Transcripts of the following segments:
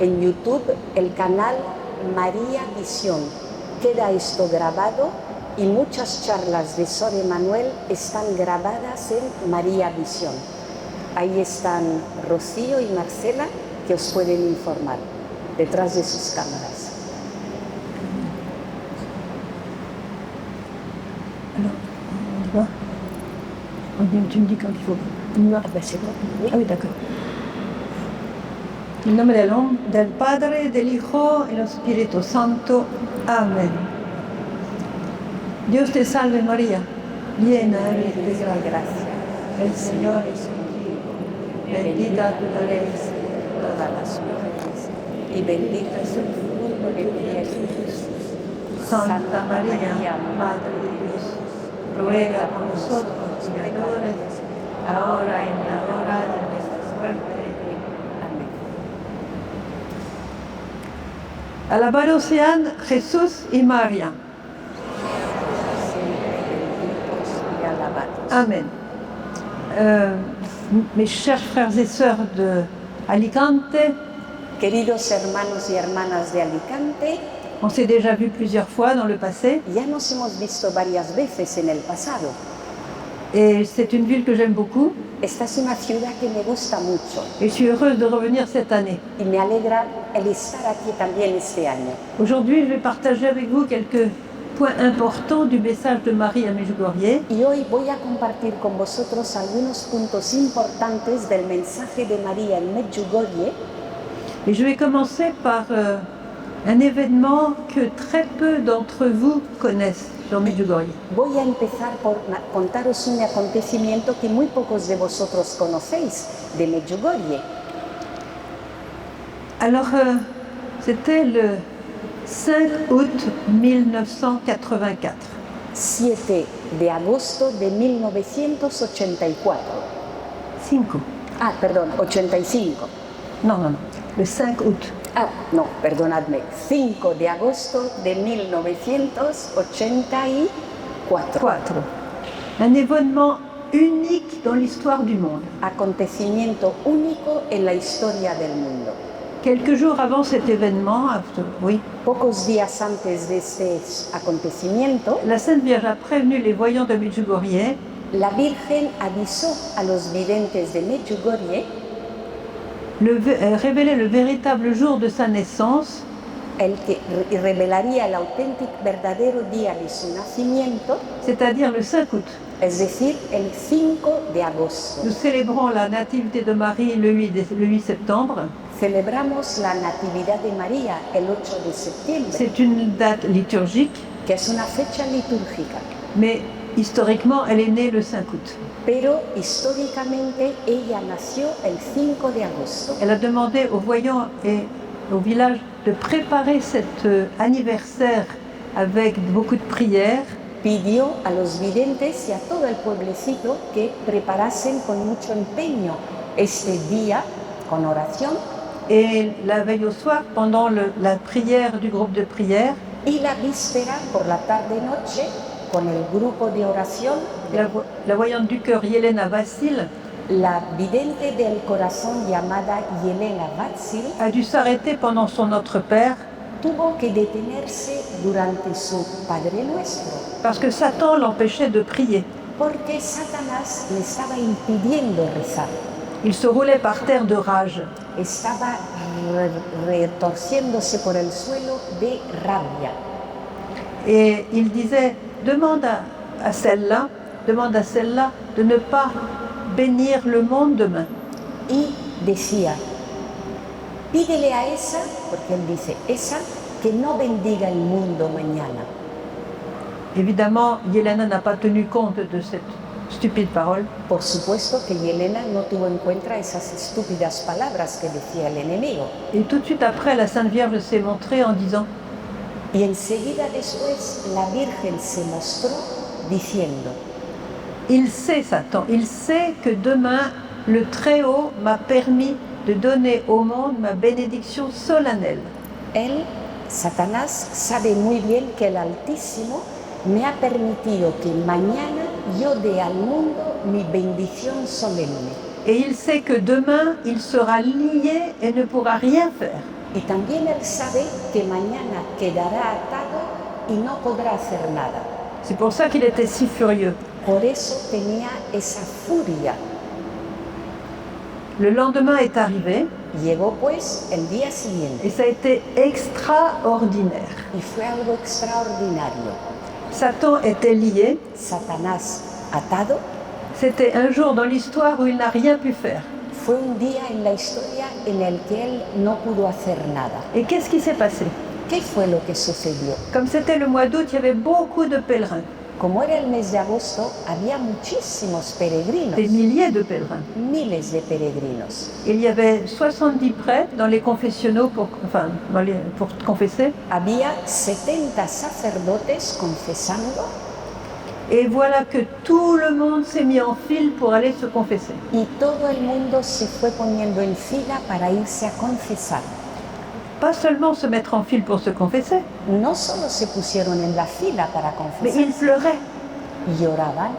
en YouTube el canal María Visión. Queda esto grabado y muchas charlas de Sor Emanuel están grabadas en María Visión. Ahí están Rocío y Marcela que os pueden informar detrás de sus cámaras. Alors, on y va. Tu me dis quand il faut. On y va. C'est bon. Oui. Ah oui, d'accord. In nome del Padre, del Hijo y del Espíritu Santo. Amén. Dios te salve María, llena eres de gracia. El Señor es contigo. Bendita tú eres entre todas las mujeres Y bendito es el fruto de tu vientre, Jesús. Santa María, Madre de Dios, ruega por nosotros pecadores, ahora y en la hora de nuestra muerte. Amén. Alabado sean Jesús y María. Y alabados. Amen. Mes chers frères et sœurs de Alicante, Queridos hermanos y hermanas de Alicante, on s'est déjà vu plusieurs fois dans le passé ya nos hemos visto varias veces en el pasado. et c'est une ville que j'aime beaucoup Esta es una ciudad que me gusta mucho et je suis heureuse de revenir cette année. y me alegra el estar aquí también este año. Aujourd'hui, je vais partager avec vous quelques points importants du message de Marie à Medjugorje. Y hoy voy a compartir con vosotros algunos puntos importantes del mensaje de María en Medjugorje. Et je vais commencer par un événement que très peu d'entre vous connaissent sur Medjugorje. Voy a empezar por contaros un acontecimiento que muy pocos de vosotros conocéis de Medjugorje. Alors, c'était le 5 août 1984. 7 de agosto de 1984. 5. Ah, perdón, 85. Non, non, non. Le 5 août. Ah, no, perdonadme. 5 de agosto de 1984. 4. Un événement unique dans l'histoire du monde. Acontecimiento único en la historia del mundo. Quelques jours avant cet événement, oui, Pocos días antes de este acontecimiento, la Sainte Vierge a prévenu les voyants de Medjugorje la Virgen avisó a los videntes de Medjugorje révélait le véritable jour de sa naissance, el que revelaría el auténtico verdadero día de su nacimiento, c'est-à-dire le 5 août. es decir, el 5 de agosto. Nous célébrons la nativité de Marie le 8 septembre. Celebramos la Natividad de María el 8 de septiembre, C'est une date liturgique, que es una fecha litúrgica, mais historiquement, elle est née le 5 août. pero históricamente ella nació el 5 de agosto. Elle a demandé aux voyants et au village de préparer cet anniversaire avec beaucoup de prières. Pidió a los videntes y a todo el pueblecito que preparasen con mucho empeño este día con oración. Et la veille au soir, pendant la prière du groupe de prière, Y la víspera, por la tarde-noche, con el grupo de oración, la voyante du cœur Yelena Vassil la vidente del corazón llamada Yelena Vatsil a dû s'arrêter pendant son Notre Père tuvo que detenerse durante su Padre Nuestro, parce que Satan l'empêchait de prier. porque Satanás le estaba impidiendo rezar. Il se roulait par terre de rage. Estaba retorciéndose por el suelo de rabia. Et il disait, demande à celle-là de ne pas bénir le monde demain. Y decía, pídele a esa, porque él dice, esa, que no bendiga el mundo mañana. Évidemment, Yelena n'a pas tenu compte de cette stupide parole. Por supuesto que Yelena no tuvo en cuenta esas estúpidas palabras que decía el enemigo. Et tout de suite après, la Sainte Vierge s'est montrée en disant, Y enseguida después la Virgen se mostró diciendo, il sait Satan, il sait que demain, le Très-Haut m'a permis de donner au monde ma bénédiction solennelle. él, Satanás, sabe muy bien que el Altísimo me ha permitido que mañana yo dé al mundo mi bendición solemne. Et il sait que demain, il sera lié et ne pourra rien faire. Y también él sabe que mañana quedará atado y no podrá hacer nada. C'est pour ça qu'il était si furieux. Por eso tenía esa furia. Le lendemain est arrivé Llegó pues el día siguiente et ça a été extraordinaire. y fue algo extraordinario. Satan était lié. Satanás atado. C'était un jour dans l'histoire où il n'a rien pu faire. Fue un día en la historia en el que él no pudo hacer nada. Et qu'est-ce qui s'est passé? ¿Qué fue lo que sucedió? Comme c'était le mois d'août, il y avait beaucoup de pèlerins, Como era el mes de agosto, había muchísimos peregrinos, des milliers de pèlerins. miles de peregrinos. Il y avait 70 prêtres dans les confessionnaux pour confesser. Había 70 sacerdotes confesando Et voilà que tout le monde s'est mis en file pour aller se confesser. y todo el mundo se fue poniendo en fila para irse a confesar. Pas seulement se mettre en file pour se confesser, No solo se pusieron en la fila para mais confesar, ils pleuraient. lloraban,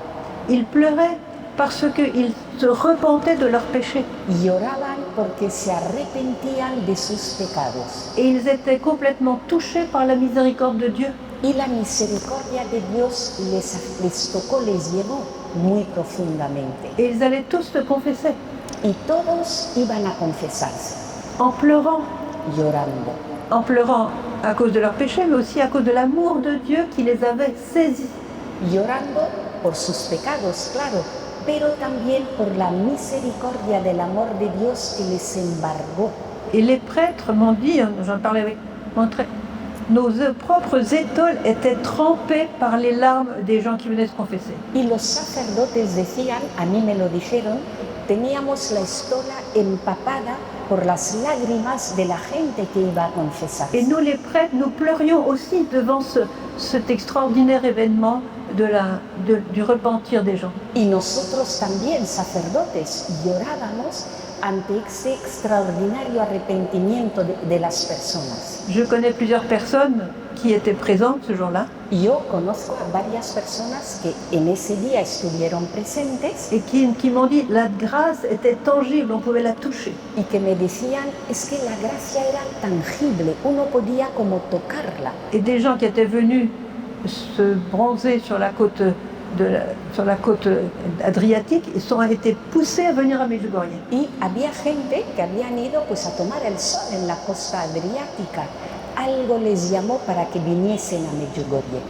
Ils pleuraient parce qu'ils se repentaient de leurs péchés. lloraban porque se arrepentían de sus pecados. Et ils étaient complètement touchés par la miséricorde de Dieu. Y la misericordia de Dios les tocó, les llegó muy profundamente. Et ils allaient tous se confesser, Y todos iban a confesarse, en llorando. en pleurant à cause de leurs péchés, mais aussi à cause de l'amour de Dieu qui les avait saisis. Llorando por sus pecados, claro, pero también por la misericordia del amor de Dios que les embargó. Et les prêtres m'ont dit, j'en parlais avec mon prêtre, nos propres étoiles étaient trempées par les larmes des gens qui venaient se confesser. Y los sacerdotes decían, a mí me lo dijeron, teníamos la estola empapada por las lágrimas de la gente que iba a confesarse. Et nous, les prêtres, nous pleurions aussi devant cet extraordinaire événement du repentir des gens. Y nosotros también, sacerdotes, llorábamos ante ese extraordinario arrepentimiento de las personas. Je connais plusieurs personnes qui étaient présentes ce jour-là Yo conozco a varias personas que en ese día estuvieron presentes et qui m'ont dit la grâce était tangible, on pouvait la toucher. y que me decían, es que la gracia era tangible, uno podía como tocarla. Et des gens qui étaient venus se bronzer sur la côte adriatique, ils ont été poussés à venir à Medjugorje. Y había gente que habían ido pues a tomar el sol en la costa adriática. Algo les llamó para que viniesen a Medjugorje.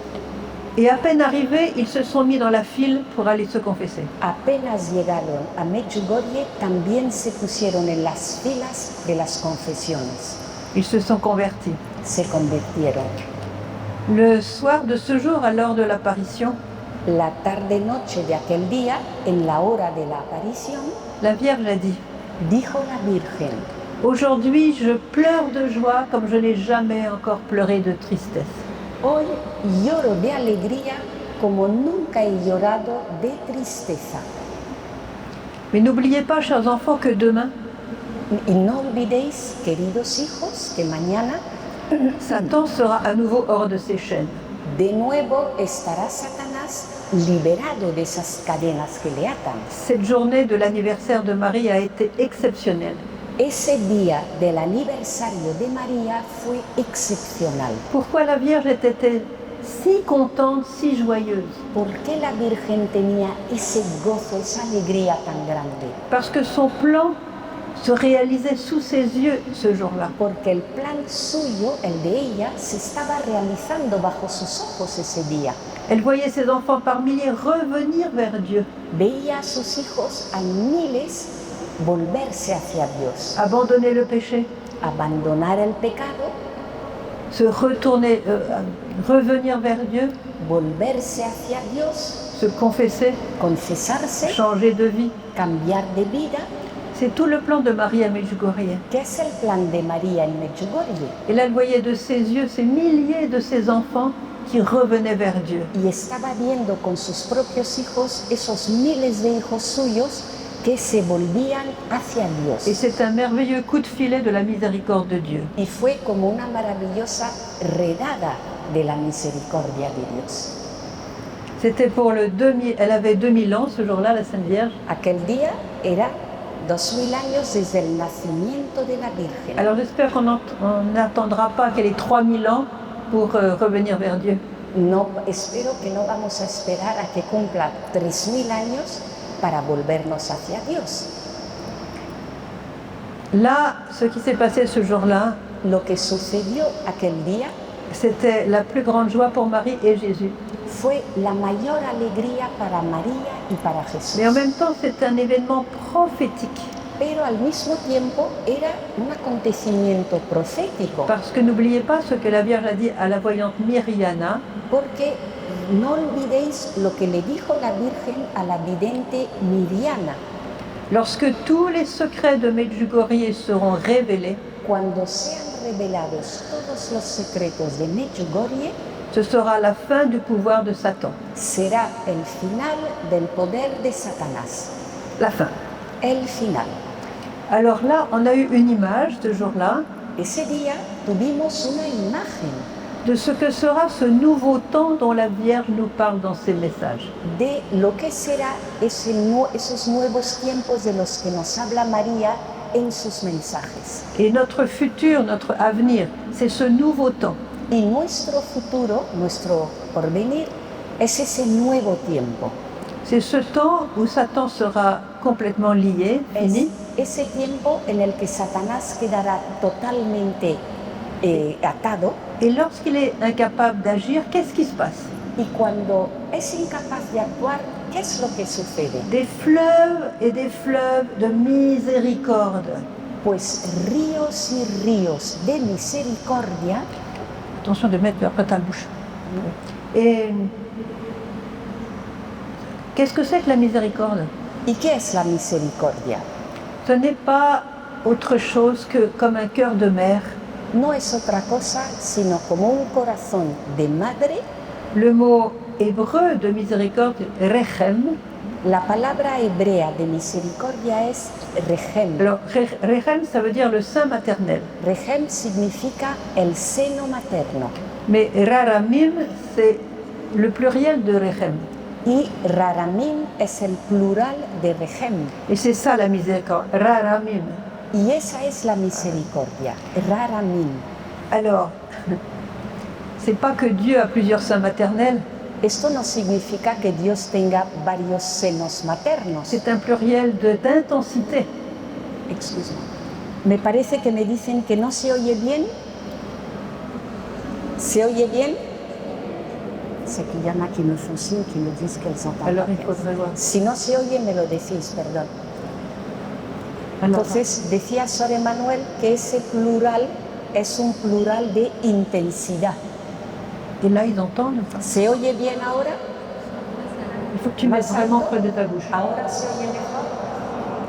Et à peine arrivés, ils se sont mis dans la file pour aller se confesser. Apenas llegaron a Medjugorje, también se pusieron en las filas de las confesiones. Ils se sont convertis. Se convirtieron. Le soir de ce jour, à l'heure de l'apparition, La tarde-noche de aquel día, en la hora de la aparición, la Vierge a dit dijo la Virgen, « Aujourd'hui, je pleure de joie comme je n'ai jamais encore pleuré de tristesse. hoy lloro de alegría como nunca he llorado de tristeza. Mais n'oubliez pas, chers enfants, que demain, Y no olvidéis, queridos hijos, que mañana Satan sera à nouveau hors de ses chaînes. de nuevo estará Satanás liberado de esas cadenas que le atan. Cette journée de l'anniversaire de Marie a été exceptionnelle. Ese día del aniversario de María fue excepcional. Pourquoi la Vierge était-elle si contente, si joyeuse? ¿Por qué la Virgen tenía ese gozo, esa alegría tan grande? Parce que son plan se réalisait sous ses yeux ce jour-là. Porque el plan suyo, el de ella, se estaba realizando bajo sus ojos ese día. Elle voyait ses enfants par milliers revenir vers Dieu, Veía a sus hijos a miles volverse hacia Dios, abandonner le péché, abandonar el pecado, se retourner, revenir vers Dieu, volverse hacia Dios, se confesser, confesarse, changer de vie. cambiar de vida, C'est tout le plan de Marie à Medjugorje. que es el plan de María en Medjugorje. Et là, elle voyait de ses yeux ces milliers de ses enfants qui revenaient vers Dieu. Y estaba viendo con sus propios hijos esos miles de hijos suyos que se volvían hacia Et Dios. c'est un merveilleux coup de filet de la miséricorde de Dieu. Y fue como una maravillosa redada de la misericordia de Dios. C'était pour le 2000, elle avait 2000 ans ce jour-là, la Sainte Vierge. Aquel día era 2000 años desde el nacimiento de la Virgen. Alors j'espère qu'on n'attendra pas qu'elle ait 3000 ans pour revenir vers Dieu. No, espero que no vamos a esperar a que cumpla 3000 años para volvernos hacia Dios. Là, ce qui s'est passé ce jour-là, Lo que sucedió aquel día c'était la plus grande joie pour Marie et Jésus. fue la mayor alegría para María y para Jesús. Mais en même temps, c'est un événement prophétique. Pero al mismo tiempo era un acontecimiento profético, Parce que n'oubliez pas ce que la Vierge a dit à la voyante Miriana. porque no olvidéis lo que le dijo la Virgen a la vidente Miriana. Lorsque tous les secrets de Medjugorje seront révélés, Cuando sean revelados todos los secretos de Medjugorje, ce sera la fin du pouvoir de Satan. será el final del poder de Satanás. La fin. El final. Alors là, on a eu une image ce jour-là Ese día tuvimos una imagen de ce que sera ce nouveau temps dont la Vierge nous parle dans ses messages. de lo que será esos nuevos tiempos de los que nos habla María en sus mensajes. Et notre futur, notre avenir, c'est ce nouveau temps. Y nuestro futuro, nuestro porvenir, es ese nuevo tiempo. C'est ce temps où Satan sera complètement lié, Es fini, ese tiempo en el que Satanás quedará totalmente atado, et lorsqu'il est incapable d'agir, qu'est-ce qui se passe? y cuando es incapaz de actuar, ¿qué es lo que sucede? Des fleuves et des fleuves de miséricorde. Pues ríos y ríos de misericordia. Attention de mettre après ta bouche. Et qu'est-ce que c'est que la miséricorde? ¿Y qué es la misericordia? Ce n'est pas autre chose que comme un cœur de mère. No es otra cosa sino como un corazón de madre. Le mot hébreu de miséricorde, rechem. La palabra hebrea de misericordia es regem. Alors, rechem, ça veut dire le sein maternel. Regem significa el seno materno. Mais raramim, c'est le pluriel de rechem. Y raramim es el plural de regem. Et c'est ça la miséricorde, raramim. Y esa es la misericordia, raramim. Alors, c'est pas que Dieu a plusieurs seins maternels, Esto no significa que Dios tenga varios senos maternos. c'est un pluriel d'intensité. Excuse-moi. Me parece que me dicen que no se oye bien. ¿Se oye bien? C'est qu'il y en a qui me font signe, qui me disent qu'elles entendent Alors pas il bien. faudrait voir. Si no se oye, me lo decís, perdón. Alors, Entonces, decía Sor Emanuel que ese plural es un plural de intensidad. et là, ils entendent. Enfin, ¿Se oye bien ahora? il faut que tu mettes Más vraiment alto. près de ta bouche. ¿Ahora se oye mejor?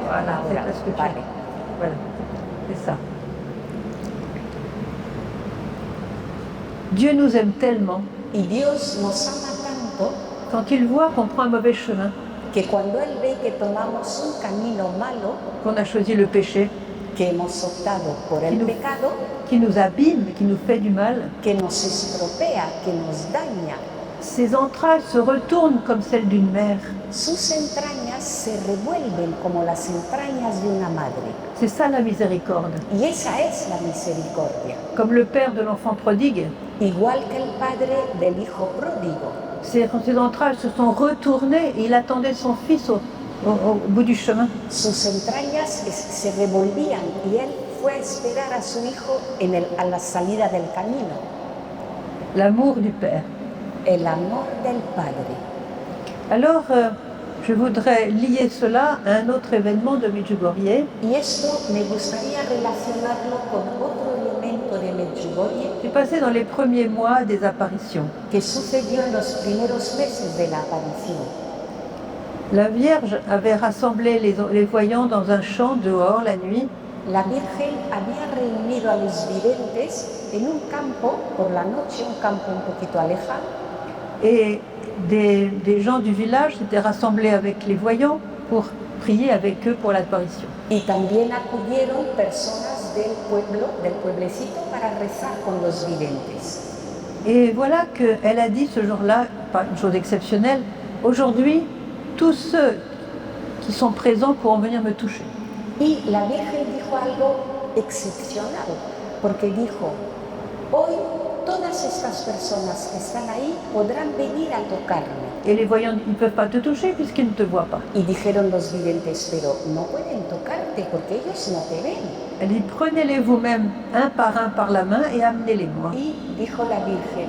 Voilà, c'est Ahora, parce que tu vale. Voilà, c'est ça. Dieu nous aime tellement, Y Dios nos ama tanto quand il voit qu'on prend un mauvais chemin, que cuando Él ve que tomamos un camino malo, qu'on a choisi le péché, que hemos optado por el Qui nous- pecado, qui nous abîme, qui nous fait du mal, que nos estropea, que nos daña, ses entrailles se retournent comme celles d'une mère. sus entrañas se revuelven como las entrañas de una madre. C'est ça la miséricorde. Y esa es la misericordia. Comme le père de l'enfant prodigue, Igual que el padre del hijo pródigo. ses entrailles se sont retournées et il attendait son fils au bout du chemin. Sus entrañas se revolvían y él fue a esperar a su hijo a la salida del camino. L'amour du père. El amor del padre. Alors, je voudrais lier cela à un autre événement de Medjugorje. Y esto me gustaría relacionarlo con otro elemento de Medjugorje C'est passé dans les premiers mois des apparitions. que sucedió en los primeros meses de la aparición. La Vierge avait rassemblé les voyants dans un champ dehors la nuit. La Virgen había reunido a los videntes en un campo por la noche, un campo un poquito alejado, Et des gens du village s'étaient rassemblés avec les voyants pour prier avec eux pour l'apparition. y también acudieron personas del pueblo, del pueblecito, para rezar con los videntes. Et voilà qu'elle a dit ce jour-là, pas une chose exceptionnelle, aujourd'hui, tous ceux qui sont présents pourront venir me toucher. Y la Virgen dijo algo excepcional, porque dijo, hoy todas estas personas que están ahí podrán venir a tocarme. Et les voyants, ils ne peuvent pas te toucher puisqu'ils ne te voient pas. Y dijeron los videntes, pero no pueden tocarte porque ellos no te ven. Elle dit, prenez-les vous-même un par la main et amenez-les-moi. Y dijo la Virgen,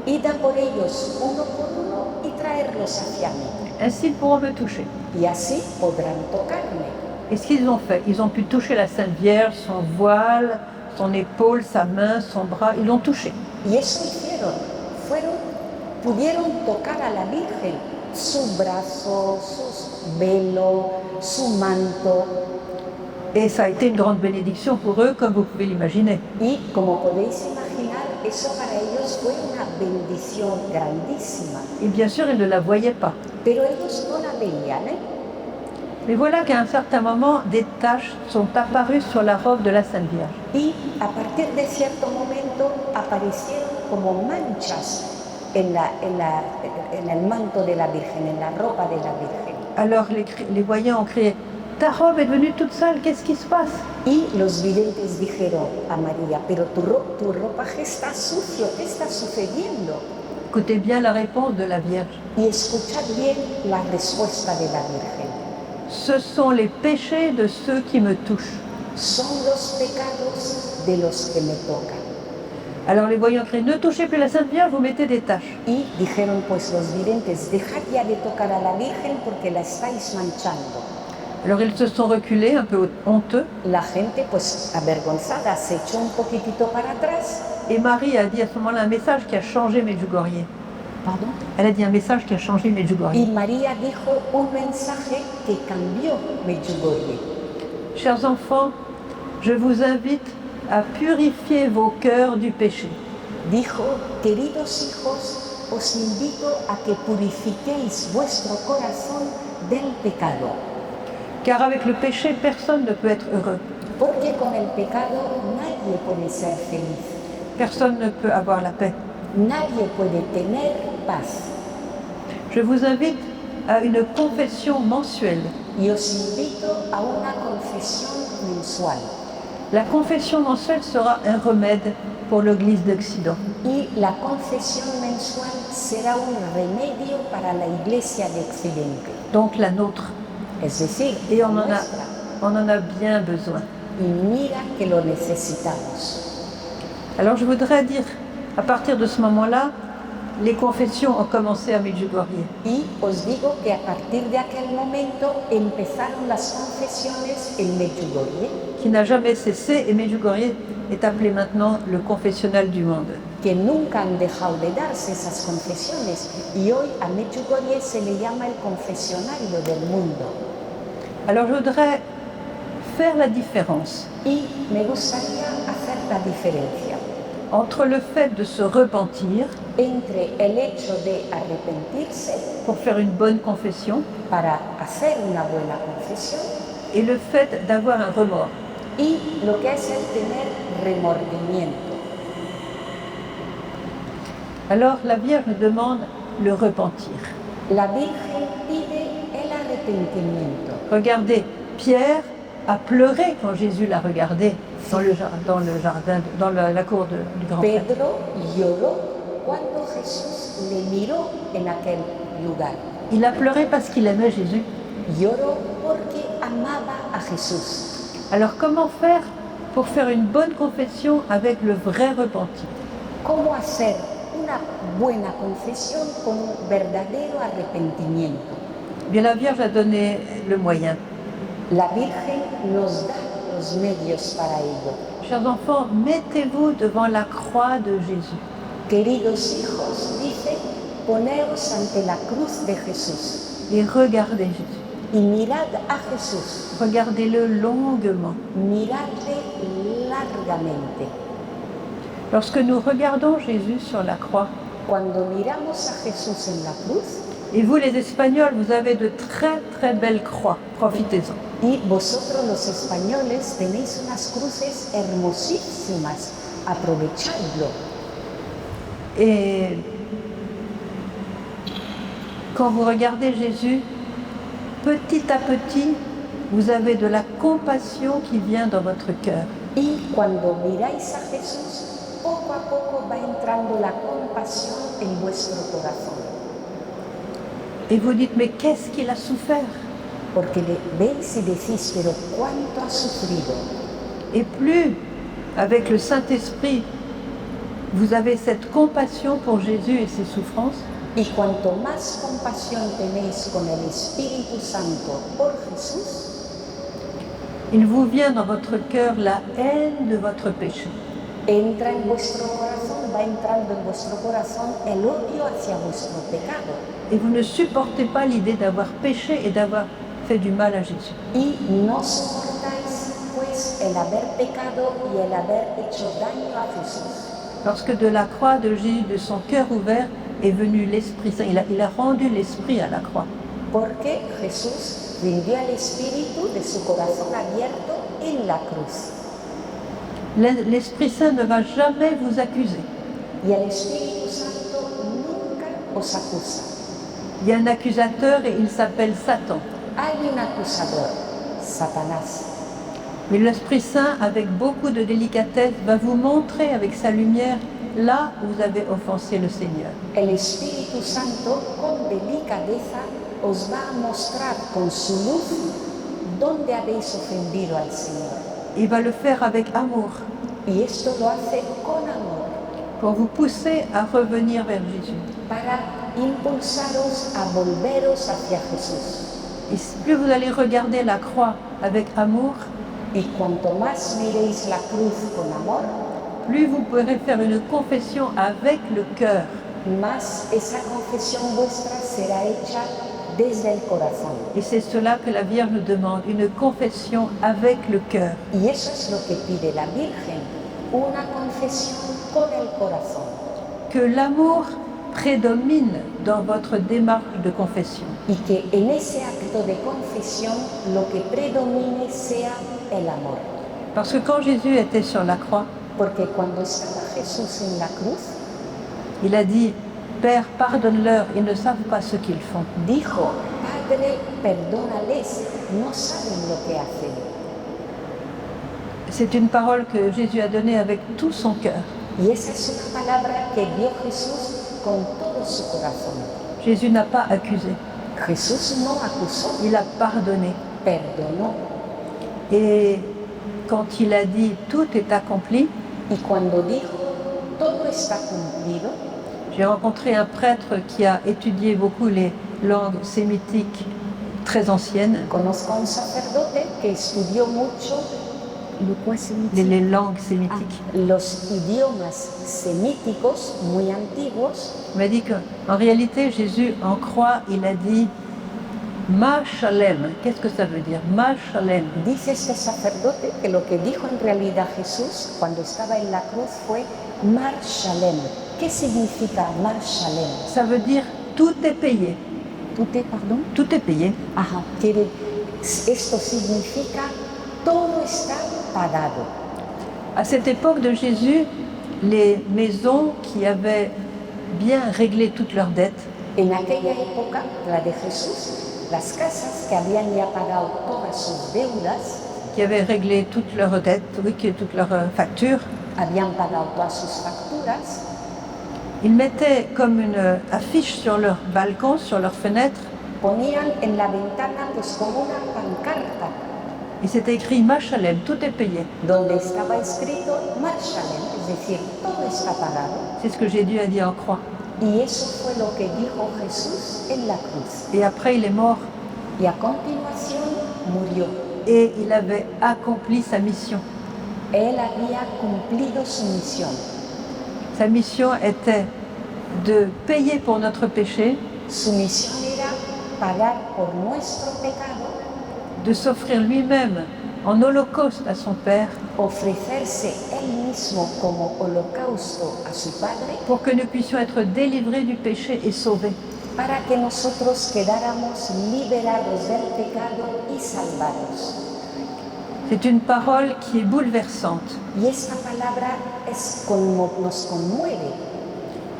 id a por ellos uno por uno y traerlos hacia mí. Ainsi, ils pourront me toucher. Y así podrán tocarme. Et ce qu'ils ont fait, ils ont pu toucher la Sainte Vierge, son voile, son épaule, sa main, son bras, ils l'ont touché. Y eso hicieron, pudieron tocar a la Virgen, su brazo, su velo, su manto. Et ça a été une grande bénédiction pour eux, comme vous pouvez l'imaginer. Y como podéis imaginar, eso para ellos fue una bendición grandísima. Et bien sûr, ils ne la voyaient pas. Pero ellos no la veían, ¿eh? Mais voilà qu'à un certain moment, des taches sont apparues sur la robe de la Sainte Vierge. Y a partir de cierto momento aparecieron como manchas en el manto de la Virgen, en la ropa de la Virgen. Alors les voyants ont crié, ta robe est devenue toute sale, qu'est-ce qui se passe? Y los videntes dijeron a María, pero tu ropaje está sucio, ¿qué está sucediendo? Écoutez bien la réponse de la Vierge. Y escuchad bien la respuesta de la Virgen. Ce sont les péchés de ceux qui me touchent. Son los pecados de los que me tocan. Alors les voyants crient, ne touchez plus la Sainte Vierge, vous mettez des taches. Y dijeron pues los videntes, dejad ya de tocar a la Virgen porque la estáis manchando. Alors ils se sont reculés, un peu honteux. La gente pues avergonzada se echó un poquitito para atrás. Et Marie a dit à ce moment-là un message qui a changé Medjugorje. Pardon? Elle a dit un message qui a changé Medjugorje. Y María dijo un mensaje que cambió Medjugorje. Chers enfants, je vous invite à purifier vos cœurs du péché. Dijo, queridos hijos, os invito a que purifiquéis vuestro corazón del pecado. Car avec le péché, personne ne peut être heureux. Porque con el pecado nadie puede ser feliz. Personne ne peut avoir la paix. Nadie puede tener paz. Je vous invite à une confession mensuelle. Y os invito a una confesión mensual. La confession mensuelle sera un remède pour l'Église d'Occident. Y la confesión mensual será un remedio para la Iglesia de Occidente. Donc la nôtre. Es decir, Et on nuestra. en a bien besoin. Y mira que lo necesitamos. Alors je voudrais dire, à partir de ce moment-là, les confessions ont commencé à Medjugorje. Y os digo que a partir de aquel momento empezaron las confesiones en Medjugorje, Qui n'a jamais cessé, et Medjugorje est appelé maintenant le confessionnal du monde. que nunca han dejado de darse esas confesiones. Y hoy a Medjugorje se le llama el confesionario del mundo. Alors je voudrais faire la différence Y me gustaría hacer la diferencia entre le fait de se repentir entre el hecho de arrepentirse pour faire une bonne confession para hacer una buena confesión et le fait d'avoir un remords. y lo que es el tener remordimiento. Alors la Vierge nous demande le repentir. La Virgen pide el arrepentimiento. Regardez, Pierre a pleuré quand Jésus l'a regardé dans le jardin, dans la cour du grand prêtre. Pedro lloró cuando Jesús le miró en aquel lugar. Il a pleuré parce qu'il aimait Jésus. Lloró porque amaba a Jesús. Alors comment faire pour faire une bonne confession avec le vrai repentir? ¿Cómo hacer una buena confesión con un verdadero arrepentimiento? Bien, la Vierge a donné le moyen. La Virgen nos da los medios para ello. Chers enfants, mettez-vous devant la croix de Jésus. Queridos hijos, dice, poneos ante la cruz de Jesús Et regardez Jésus. y mirad a Jesús, Regardez-le longuement. miradle largamente. Lorsque nous regardons Jésus sur la croix, Cuando miramos a Jesús en la cruz, et vous les Espagnols, vous avez de très très belles croix, profitez-en. y vosotros los españoles tenéis unas cruces hermosísimas, aprovechadlo. Et quand vous regardez Jésus, petit à petit, vous avez de la compassion qui vient dans votre cœur. Y cuando miráis a Jesús, poco a poco va entrando la compasión en vuestro corazón. Et vous dites, mais qu'est-ce qu'il a souffert? Porque le veis y decís, pero ¿cuánto ha sufrido? Et plus, avec le Saint-Esprit, vous avez cette compassion pour Jésus et ses souffrances, Y cuanto más compasión tenéis con el Espíritu Santo por Jesús, il vous vient dans votre cœur la haine de votre péché. entra en vuestro corazón, va entrando en vuestro corazón el odio hacia vuestro pecado. Et vous ne supportez pas l'idée d'avoir péché et d'avoir fait du mal à Jésus. Y no soportáis pues el haber pecado y el haber hecho daño a Jesús. Lorsque de la croix de Jésus, de son cœur ouvert, est venu l'Esprit Saint, il a rendu l'Esprit à la croix. Porque Jesús rindió al Espíritu de su corazón abierto en la cruz. L'Esprit Saint ne va jamais vous accuser. Y el Espíritu Santo nunca os acusa. Il y a un accusateur et il s'appelle Satan. Hay un acusador, Satanás. Mais l'Esprit Saint, avec beaucoup de délicatesse, va vous montrer avec sa lumière là où vous avez offensé le Seigneur. El Espíritu Santo, con delicadeza, os va a mostrar con su luz dónde habéis ofendido al Señor. Il va le faire avec amour Y esto lo hace con amor, pour vous pousser à revenir vers Jésus. para impulsaros a volveros hacia Jesús. Et plus vous allez regarder la croix avec amour, Y cuanto más miréis la cruz con amor, plus vous pourrez faire une confession avec le cœur. más esa confesión vuestra será hecha desde el corazón. Et c'est cela que la Vierge nous demande, une confession avec le cœur. Y eso es lo que pide la Virgen, una confesión con el corazón. Que l'amour prédomine dans votre démarche de confession. Y que en ese acto de confesión lo que predomine sea el amor. Parce que quand Jésus était sur la croix, Porque cuando estaba Jesús en la cruz, il a dit, Père, pardonne-leur, ils ne savent pas ce qu'ils font. dijo, Padre, perdónales, no saben lo que hacen. C'est une parole que Jésus a donnée avec tout son cœur. Y esa es una palabra que dio Jesús con todo su corazón. Jésus n'a pas accusé, Jesús no acusó, il a pardonné. perdonó. Et quand il a dit tout est accompli, Y cuando dijo, todo está cumplido, j'ai rencontré un prêtre qui a étudié beaucoup les langues sémitiques très anciennes, conozco a un sacerdote que estudió mucho les langues sémitiques. los idiomas semíticos muy antiguos. Il m'a dit qu'en réalité, Jésus, en croix, il a dit Ma Shalem. Qu'est-ce que ça veut dire? Ma Shalem. Dice este sacerdote que lo que dijo en realidad Jesús cuando estaba en la cruz fue Mar Shalem. ¿Qué significa Mar Shalem? Ça veut dire tout est payé. Pardon? Tout est payé. Ajá, esto significa todo está pagado. À cette époque de Jésus, les maisons qui avaient bien réglé toutes leurs dettes, En aquella época, la de Jesús, las casas que habían ya pagado todas sus deudas, qui avaient réglé toutes leurs dettes, oui, toutes leurs factures, habían pagado todas sus facturas, ils mettaient comme une affiche sur leur balcon, sur leurs fenêtres, ponían en la ventana pues como una pancarta et c'était écrit Ma Shalem, tout est payé. donde estaba escrito Mar Shalem, es decir, todo está pagado. C'est ce que Jésus a dit en croix. Y eso fue lo que dijo Jesús en la cruz. Et après, il est mort Y a continuación murió. et il avait accompli sa mission. Él había cumplido su misión. Sa mission était de payer pour notre péché, Su misión era pagar por nuestro pecado, de s'offrir lui-même en holocauste à son Père ofrecerse él mismo como holocausto a su Padre pour que nous puissions être délivrés du péché et sauvés. para que nosotros quedáramos liberados del pecado y salvados. C'est une parole qui est bouleversante. Y esta palabra nos conmueve.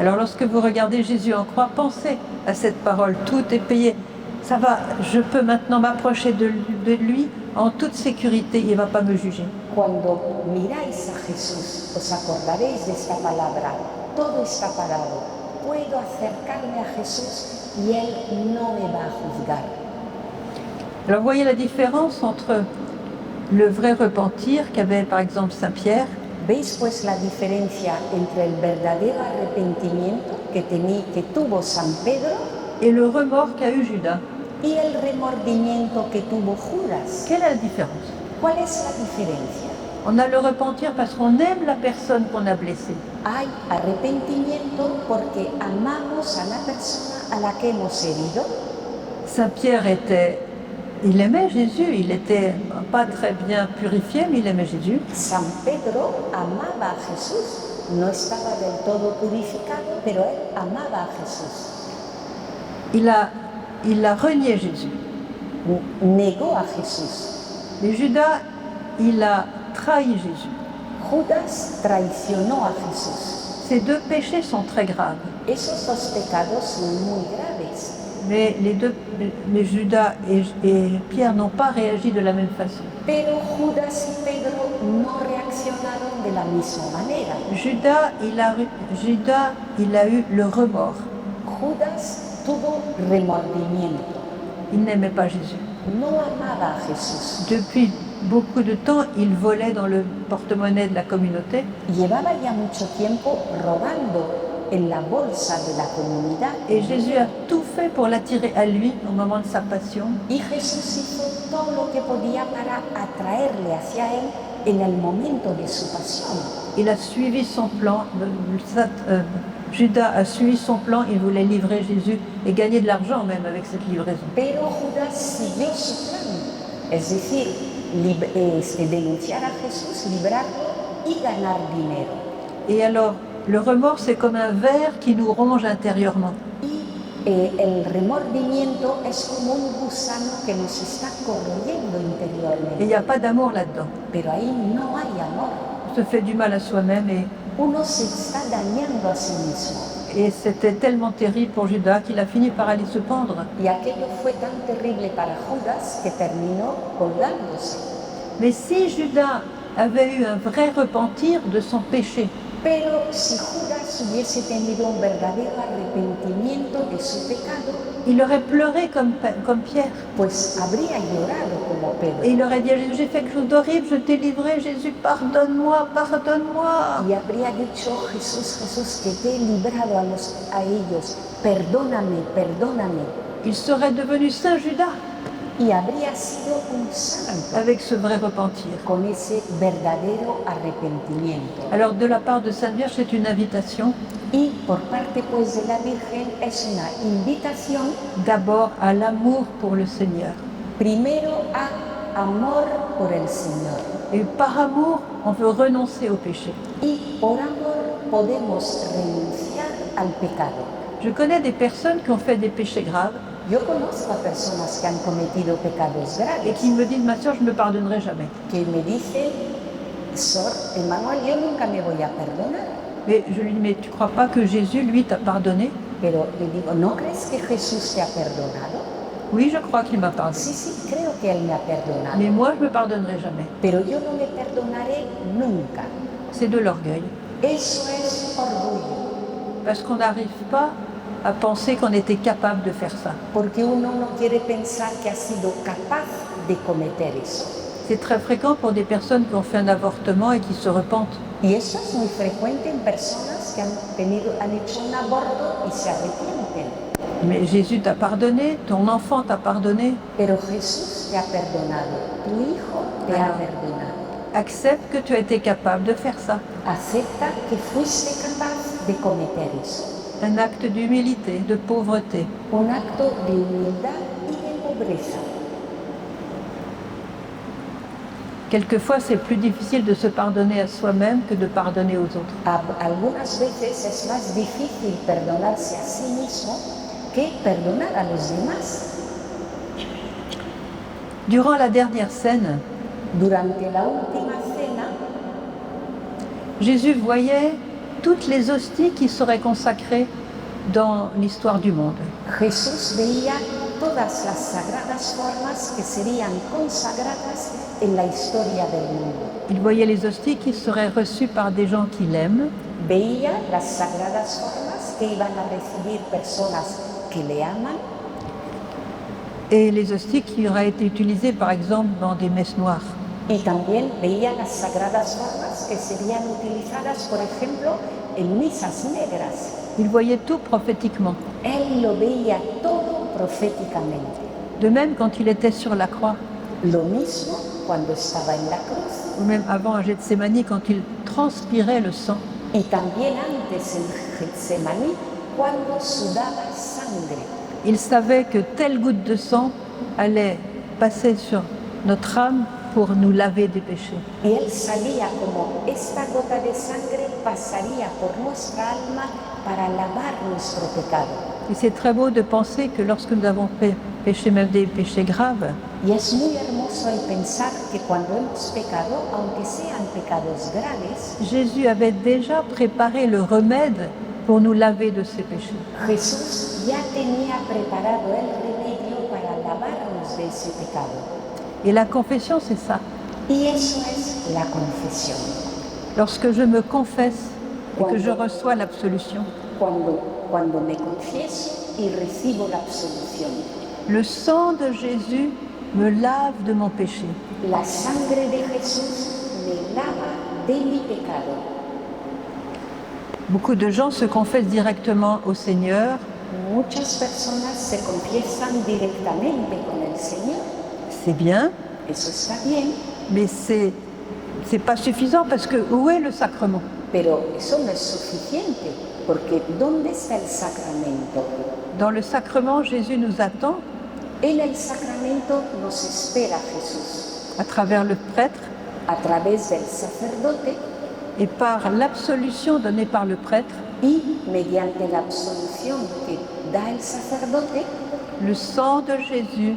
Alors lorsque vous regardez Jésus en croix, pensez à cette parole, tout est payé. Ça va, je peux maintenant m'approcher de lui en toute sécurité, il ne va pas me juger. Cuando miráis a Jesús, os acordaréis de esta palabra. Todo está parado. Puedo acercarme a Jesús y Él no me va a juzgar. Alors vous voyez la différence entre le vrai repentir qu'avait par exemple Saint Pierre. ¿Veis pues la diferencia entre el verdadero arrepentimiento que tuvo San Pedro Et le remords qu'a eu Judas. y el remordimiento que tuvo Judas? Quelle est la différence? ¿Cuál es la diferencia? On a le repentir parce qu'on aime la personne qu'on a blessée. Hay arrepentimiento porque amamos a la persona a la que hemos herido. Saint Pierre il aimait Jésus, il était pas très bien purifié, mais il aimait Jésus. San Pedro amaba a Jesús. No estaba del todo purificado, pero él amaba a Jesús. Il a renié Jésus. Negó a Jesús. Et Judas, il a trahi Jésus. Judas traicionó a Jesús. Ces deux péchés sont très graves. Esos dos pecados son muy graves. Mais Judas et Pierre n'ont pas réagi de la même façon. Pero Judas y Pedro no reaccionaron de la misma manera. Judas, il a eu le remords. Judas tuvo remordimiento. Il n'aimait pas Jésus. No amaba a Jesús. Depuis beaucoup de temps, il volait dans le porte-monnaie de la communauté. Llevaba ya mucho tiempo robando en la bolsa de la comunidad. Et Jésus a tout fait pour l'attirer à lui au moment de sa passion. Y Jesús hizo todo lo que podía para atraerle hacia él en el momento de su pasión. Il a suivi son plan. Judas a suivi son plan, il voulait livrer Jésus et gagner de l'argent même avec cette livraison. Pero Judas siguió su plan, es decir, denunciar a Jesús, librarlo y ganar dinero. Et alors, le remords, c'est comme un ver qui nous ronge intérieurement. El remordimiento es como un gusano que nos está corroyendo interiormente. Et il n'y a pas d'amour là-dedans. Pero ahí no hay amor. On se fait du mal à soi-même Uno se está dañando a sí mismo. et c'était tellement terrible pour Judas qu'il a fini par aller se pendre. Y aquello fue tan terrible para Judas que terminó colgándose. Mais si Judas avait eu un vrai repentir de son péché, Pero si Judas hubiese tenido un verdadero arrepentimiento de su pecado, il aurait pleuré comme Pierre. pues habría llorado como Pedro. Et il aurait dit à Jésus, j'ai fait quelque chose d'horrible, je t'ai livré, Jésus, pardonne-moi, pardonne-moi. Y habría dicho, Jesús, Jesús, que te he librado a ellos, perdóname, perdóname. Il serait devenu Saint Judas Y habría sido un santo avec ce vrai repentir. con ese verdadero arrepentimiento. Alors de la part de Sainte Vierge, c'est une invitation Y por parte pues de la Virgen es una invitación d'abord à l'amour pour le Seigneur. primero a amor por el Señor. Et par amour, on veut renoncer au péché. Y por amor podemos renunciar al pecado. Je connais des personnes qui ont fait des péchés graves Yo conozco a personas que han cometido pecados et graves qui me disent, ma soeur, je ne me pardonnerai jamais. que me dicen, Sor Emmanuel, yo nunca me voy a perdonar. Mais je lui dis, mais tu ne crois pas que Jésus, lui, t'a pardonné? Pero le digo, ¿no crees que Jesús te ha perdonado? Oui, je crois qu'il m'a pardonné. Sí, sí, creo que Él me ha perdonado. Mais moi, je ne me pardonnerai jamais. Pero yo no me perdonaré nunca. C'est de l'orgueil. Eso es orgullo. Parce qu'on n'arrive pas à penser qu'on était capable de faire ça. Porque uno no quiere pensar que ha sido capaz de cometer eso. C'est très fréquent pour des personnes qui ont fait un avortement et qui se repentent. Y eso es muy frecuente en personas que han hecho un aborto y se arrepienten. Mais Jésus t'a pardonné, ton enfant t'a pardonné. Pero Jesús te ha perdonado, tu hijo te ha perdonado. Accepte que tu as été capable de faire ça. Acepta que fuiste capaz de cometer eso. Un acte d'humilité, de pauvreté. Un acto de humildad y de pobreza. Quelquefois, c'est plus difficile de se pardonner à soi-même que de pardonner aux autres. Algunas veces es más difícil perdonarse a sí mismo que perdonar a los demás. Durant la dernière scène, Durante la última cena, Jésus voyait toutes les hosties qui seraient consacrées dans l'histoire du monde. Jesús veía todas las sagradas formas que serían consagradas en la historia del mundo. Il voyait les hosties qui seraient reçues par des gens qu'il aime. Veía las sagradas formas que iban a recibir personas que le aman Et les hosties qui auraient été utilisées par exemple dans des messes noires. y también veía las sagradas formas que serían utilizadas, por ejemplo, en misas negras. Il voyait tout prophétiquement. Él lo veía todo proféticamente. De même quand il était sur la croix, Lo mismo cuando estaba en la cruz ou même avant à Gethsémani quand il transpirait le sang. y también antes en Getsemaní cuando sudaba sangre. Il savait que telle goutte de sang allait passer sur notre âme pour nous laver des péchés. Y él sabía como esta gota de sangre pasaría por nuestra alma para lavar nuestro pecado. Et c'est très beau de penser que lorsque nous avons péché, même des péchés graves, Y es muy hermoso el pensar que cuando hemos pecado, aunque sean pecados graves, Jésus avait déjà préparé le remède pour nous laver de ces péchés. Jesús ya tenía preparado el remedio para lavarnos de ese pecado. Et la confession, c'est ça. Y eso es la confesión. Lorsque je me confesse et que je reçois l'absolution, Cuando me confieso y recibo la absolución. le sang de Jésus me lave de mon péché. La sangre de Jesús me lava de mi pecado. Beaucoup de gens se confessent directement au Seigneur. Muchas personas se confiesan directamente con el Señor. C'est bien, Eso está bien, mais c'est pas suffisant parce que où est le sacrement? pero eso no es suficiente, porque ¿dónde está el sacramento? Dans le sacrement, Jésus nous attend En el sacramento nos espera Jesús, à travers le prêtre a través del sacerdote et par l'absolution donnée par le prêtre, y mediante la absolución que da el sacerdote, le sang de Jésus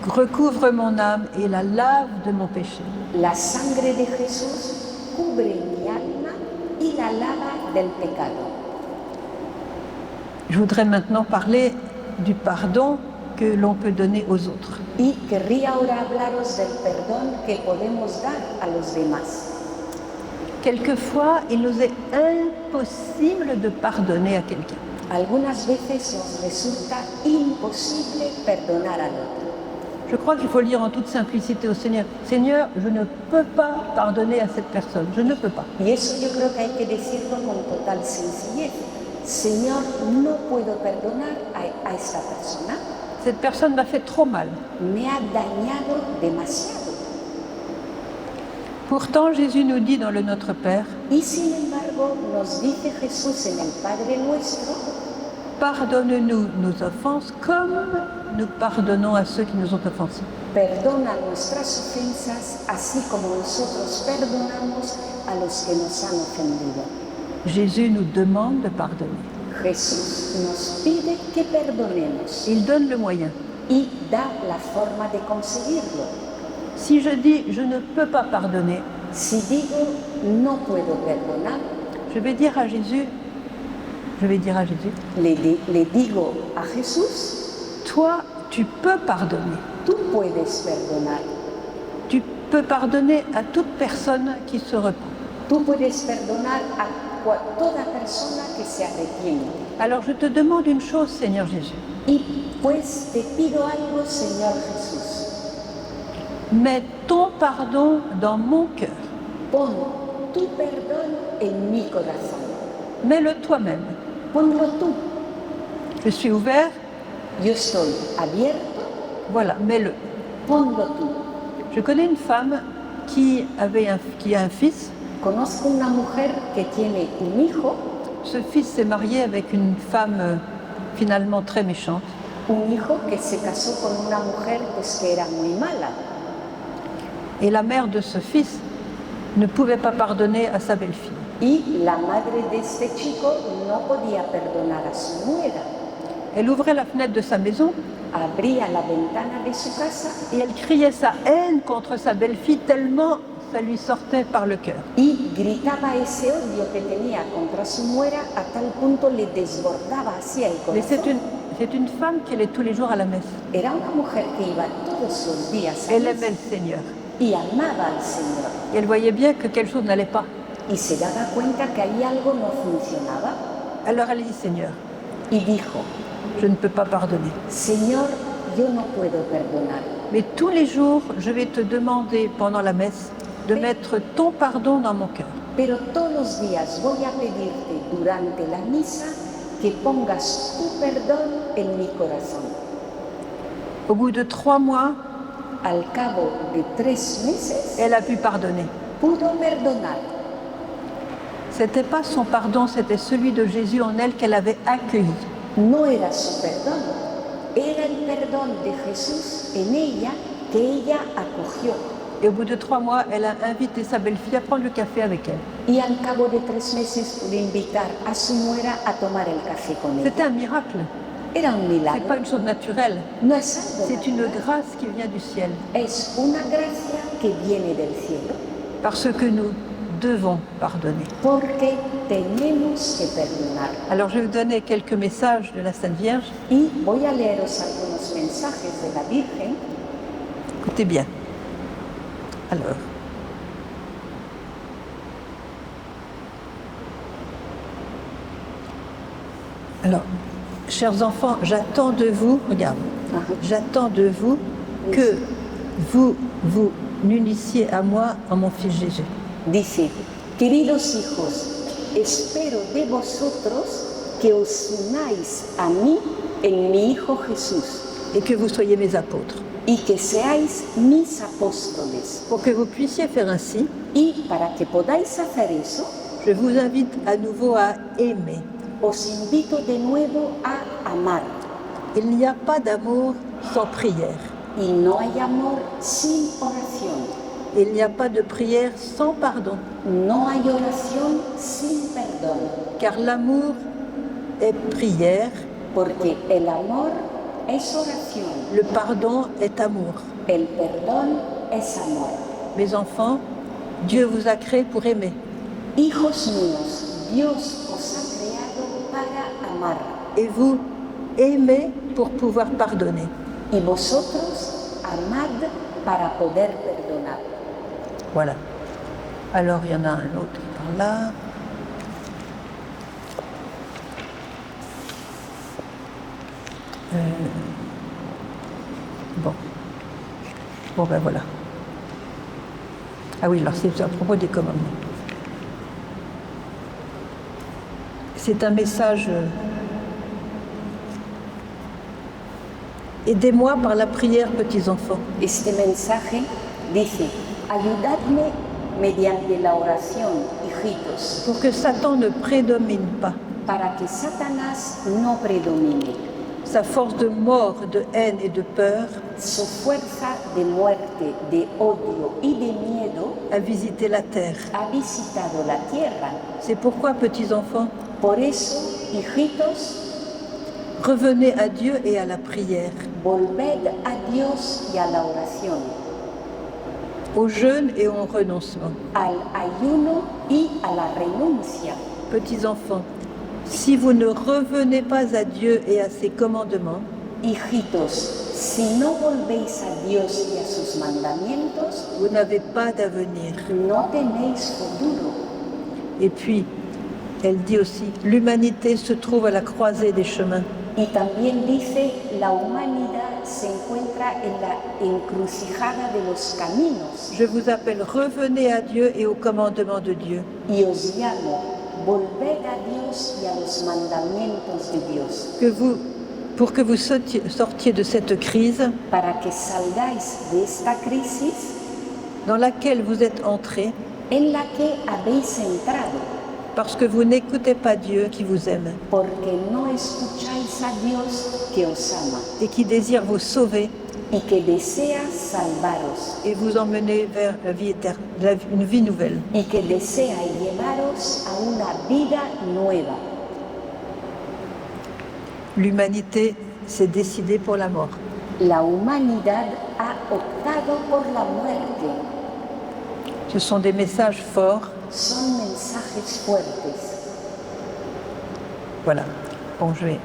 recouvre mon âme et la lave de mon péché. la sangre de Jesús cubre mi alma y la lava del pecado. Je voudrais maintenant parler du pardon que l'on peut donner aux autres. Y querría ahora hablaros del perdón que podemos dar a los demás. Quelquefois, il nous est impossible de pardonner à quelqu'un. Algunas veces nos resulta imposible perdonar al otro. Je crois qu'il faut le dire en toute simplicité au Seigneur. Seigneur, je ne peux pas pardonner à cette personne. Je ne peux pas. Y eso yo creo que hay que decirlo con total sencillez. Señor, no puedo perdonar a esta persona. Cette personne m'a fait trop mal. Me ha dañado demasiado. Pourtant, Jésus nous dit dans le Notre Père, Y sin embargo, nos dice Jesús en el Padre Nuestro, pardonne-nous nos offenses comme nous pardonnons à ceux qui nous ont offensés. perdona nuestras ofensas, así como nosotros perdonamos a los que nos han ofendido. Jésus nous demande de pardonner. Jesús nos pide que perdonemos Il donne le moyen. y da la forma de conseguirlo. Si je dis je ne peux pas pardonner, Si digo no puedo perdonar, je vais dire à Jésus, le digo a Jesús, toi, tu peux pardonner. tú puedes perdonar. Tu peux pardonner à toute personne qui se repent. Tú puedes perdonar a toda persona que se arrepiente. Alors je te demande une chose, Seigneur Jésus. Y pues te pido algo, Señor Jesús. Mets ton pardon dans mon cœur. Pon tu perdón en mi corazón. Mets-le toi-même. Ponlo tú. Je suis ouvert, Yo estoy abierto. voilà, mets-le. Ponlo tú. Je connais une femme qui a un fils. Conozco una mujer que tiene un hijo. Ce fils s'est marié avec une femme finalement très méchante. Un hijo que se casó con una mujer pues que era muy mala. Et la mère de ce fils ne pouvait pas pardonner à sa belle-fille. Y la madre de este chico no podía perdonar a su nuera. Elle ouvrait la fenêtre de sa maison Abría la ventana de su casa et elle criait sa haine contre sa belle-fille tellement ça lui sortait par le cœur. y gritaba ese odio que tenía contra su nuera a tal punto le desbordaba hacia el Mais corazón. C'est une femme qui allait tous les jours à la messe. Era una mujer que iba todos los días a Elle misa aimait le Seigneur. y amaba al Señor. Et elle voyait bien que quelque chose n'allait pas. Y se daba cuenta que ahí algo no funcionaba. Alors elle dit, Seigneur, Y dijo, je ne peux pas pardonner. Señor, yo no puedo perdonar. Mais tous les jours, je vais te demander pendant la messe de mettre ton pardon dans mon cœur. Pero todos los días voy a pedirte durante la misa que pongas tu perdón en mi corazón. Au bout de 3 mois, Al cabo de 3 meses, elle a pu pardonner. pudo perdonar. C'était pas son pardon, c'était celui de Jésus en elle qu'elle avait accueilli. No era su perdón, era el perdón de Jesús en ella que ella acogió. Et au bout de 3 mois, elle a invité sa belle-fille à prendre le café avec elle. Y al cabo de 3 meses pudo invitar a su nuera a tomar el café con ella. C'était un miracle. Era un C'est milagro. pas une chose naturelle. No es algo C'est une natural. grâce qui vient du ciel. Es una gracia que viene del cielo. Parce que nous devons pardonner. Porque tenemos que perdonar. Alors je vais vous donner quelques messages de la Sainte Vierge. Y voy a leeros algunos mensajes de la Virgen. Écoutez bien. Alors. Alors, chers enfants, j'attends de vous, regarde, j'attends de vous que vous vous unissiez à moi en mon Fils Jésus. Dice, queridos hijos, espero de vosotros que os unáis a mí en mi Hijo Jesús Et que vous soyez mes apôtres. y que seáis mis apóstoles. Pour que vous puissiez faire ainsi, Y para que podáis hacer eso, je vous invite à nouveau à aimer. os invito de nuevo a amar. Il n'y a pas d'amour sans prière. Y no hay amor sin oración. Il n'y a pas de prière sans pardon. No hay oración sin perdón. Car l'amour est prière, Porque el amor es oración. le pardon est amour. El perdón es amor. Mes enfants, Dieu vous a créés pour aimer. Hijos míos, Dios os ha creado para amar. Et vous aimez pour pouvoir pardonner. Y vosotros amad para poder perdonar. Voilà. Alors, il y en a un autre par là. Bon. Bon, ben voilà. Ah oui, alors c'est à propos des commandements. C'est un message. Aidez-moi par la prière, petits enfants. Este mensaje dice, ayudadme mediante la oración, hijitos, Pour que Satan ne prédomine pas. para que Satanás no predomine. Sa force de mort, de haine et de peur Su fuerza de muerte, de odio y de miedo a visité la terre. ha visitado la tierra. C'est pourquoi, petits enfants, Por eso, hijitos, revenez à Dieu et à la prière, volved a Dios y a la oración, au jeûne et au renoncement. al ayuno y a la renuncia. Petits enfants, si vous ne revenez pas à Dieu et à ses commandements, Hijitos, si no volvéis a Dios y a sus mandamientos, vous n'avez pas d'avenir. no tenéis futuro. Et puis, elle dit aussi, l'humanité se trouve à la croisée des chemins. Y también dice, la humanidad se encuentra en la encrucijada de los caminos. Je vous appelle, revenez à Dieu et aux commandements de Dieu. Y os llamo, volved a Dios y a los mandamientos de Dios, Pour que vous sortiez de cette crise para que salgáis de esta crisis dans laquelle vous êtes entrés, en la que habéis entrado, parce que vous n'écoutez pas Dieu qui vous aime porque no escucháis a Dios que os ama et qui désire vous sauver y que desea salvaros et vous emmener vers la vie éternelle, une vie nouvelle. y que desea llevaros a una vida nueva. L'humanité s'est décidée pour la mort. La humanidad ha optado por la muerte. Ce sont des messages forts. Son mensajes fuertes. Voilà. Bon, je vais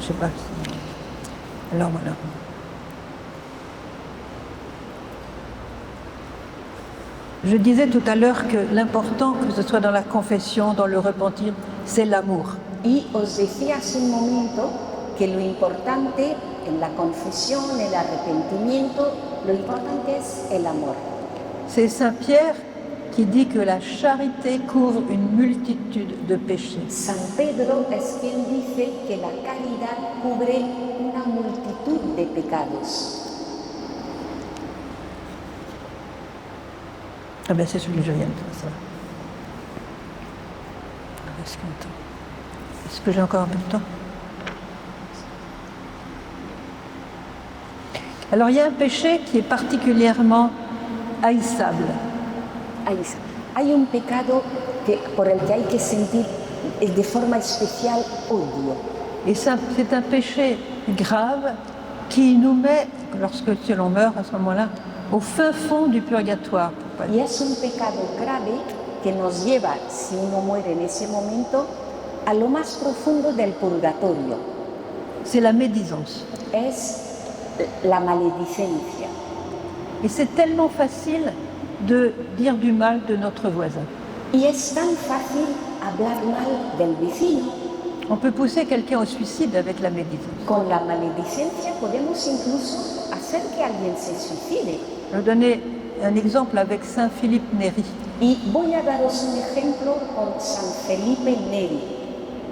Je sais pas si... Alors voilà. Je disais tout à l'heure que l'important, que ce soit dans la confession, dans le repentir, c'est l'amour. Y os decía hace un momento que lo importante en la confesión, el arrepentimiento, lo importante es el amor. C'est Saint Pierre qui dit que la charité couvre une multitude de péchés. San Pedro es quien dice que la caridad cubre una multitud de pecados. Ah ben c'est celui que je viens de dire, ça va. Est-ce que j'ai encore un peu de temps? Alors il y a un péché qui est particulièrement haïssable. Hay un pecado por el que hay que sentir de forma especial odio. Et c'est un péché grave qui nous met, lorsque l'on meurt à ce moment-là, au fin fond du purgatoire. Y es un pecado grave que nos lleva, si uno muere en ese momento, a lo más profundo del purgatorio. C'est la médisance. Es la maledicencia. Et c'est tellement facile de dire du mal de notre voisin. Y es tan fácil hablar mal del vecino. On peut pousser quelqu'un au suicide avec la médisance. Con la maledicencia podemos incluso hacer que alguien se suicide. Je vais donner un exemple avec Saint Philippe Néri. Y voy a daros un ejemplo con San Felipe Neri.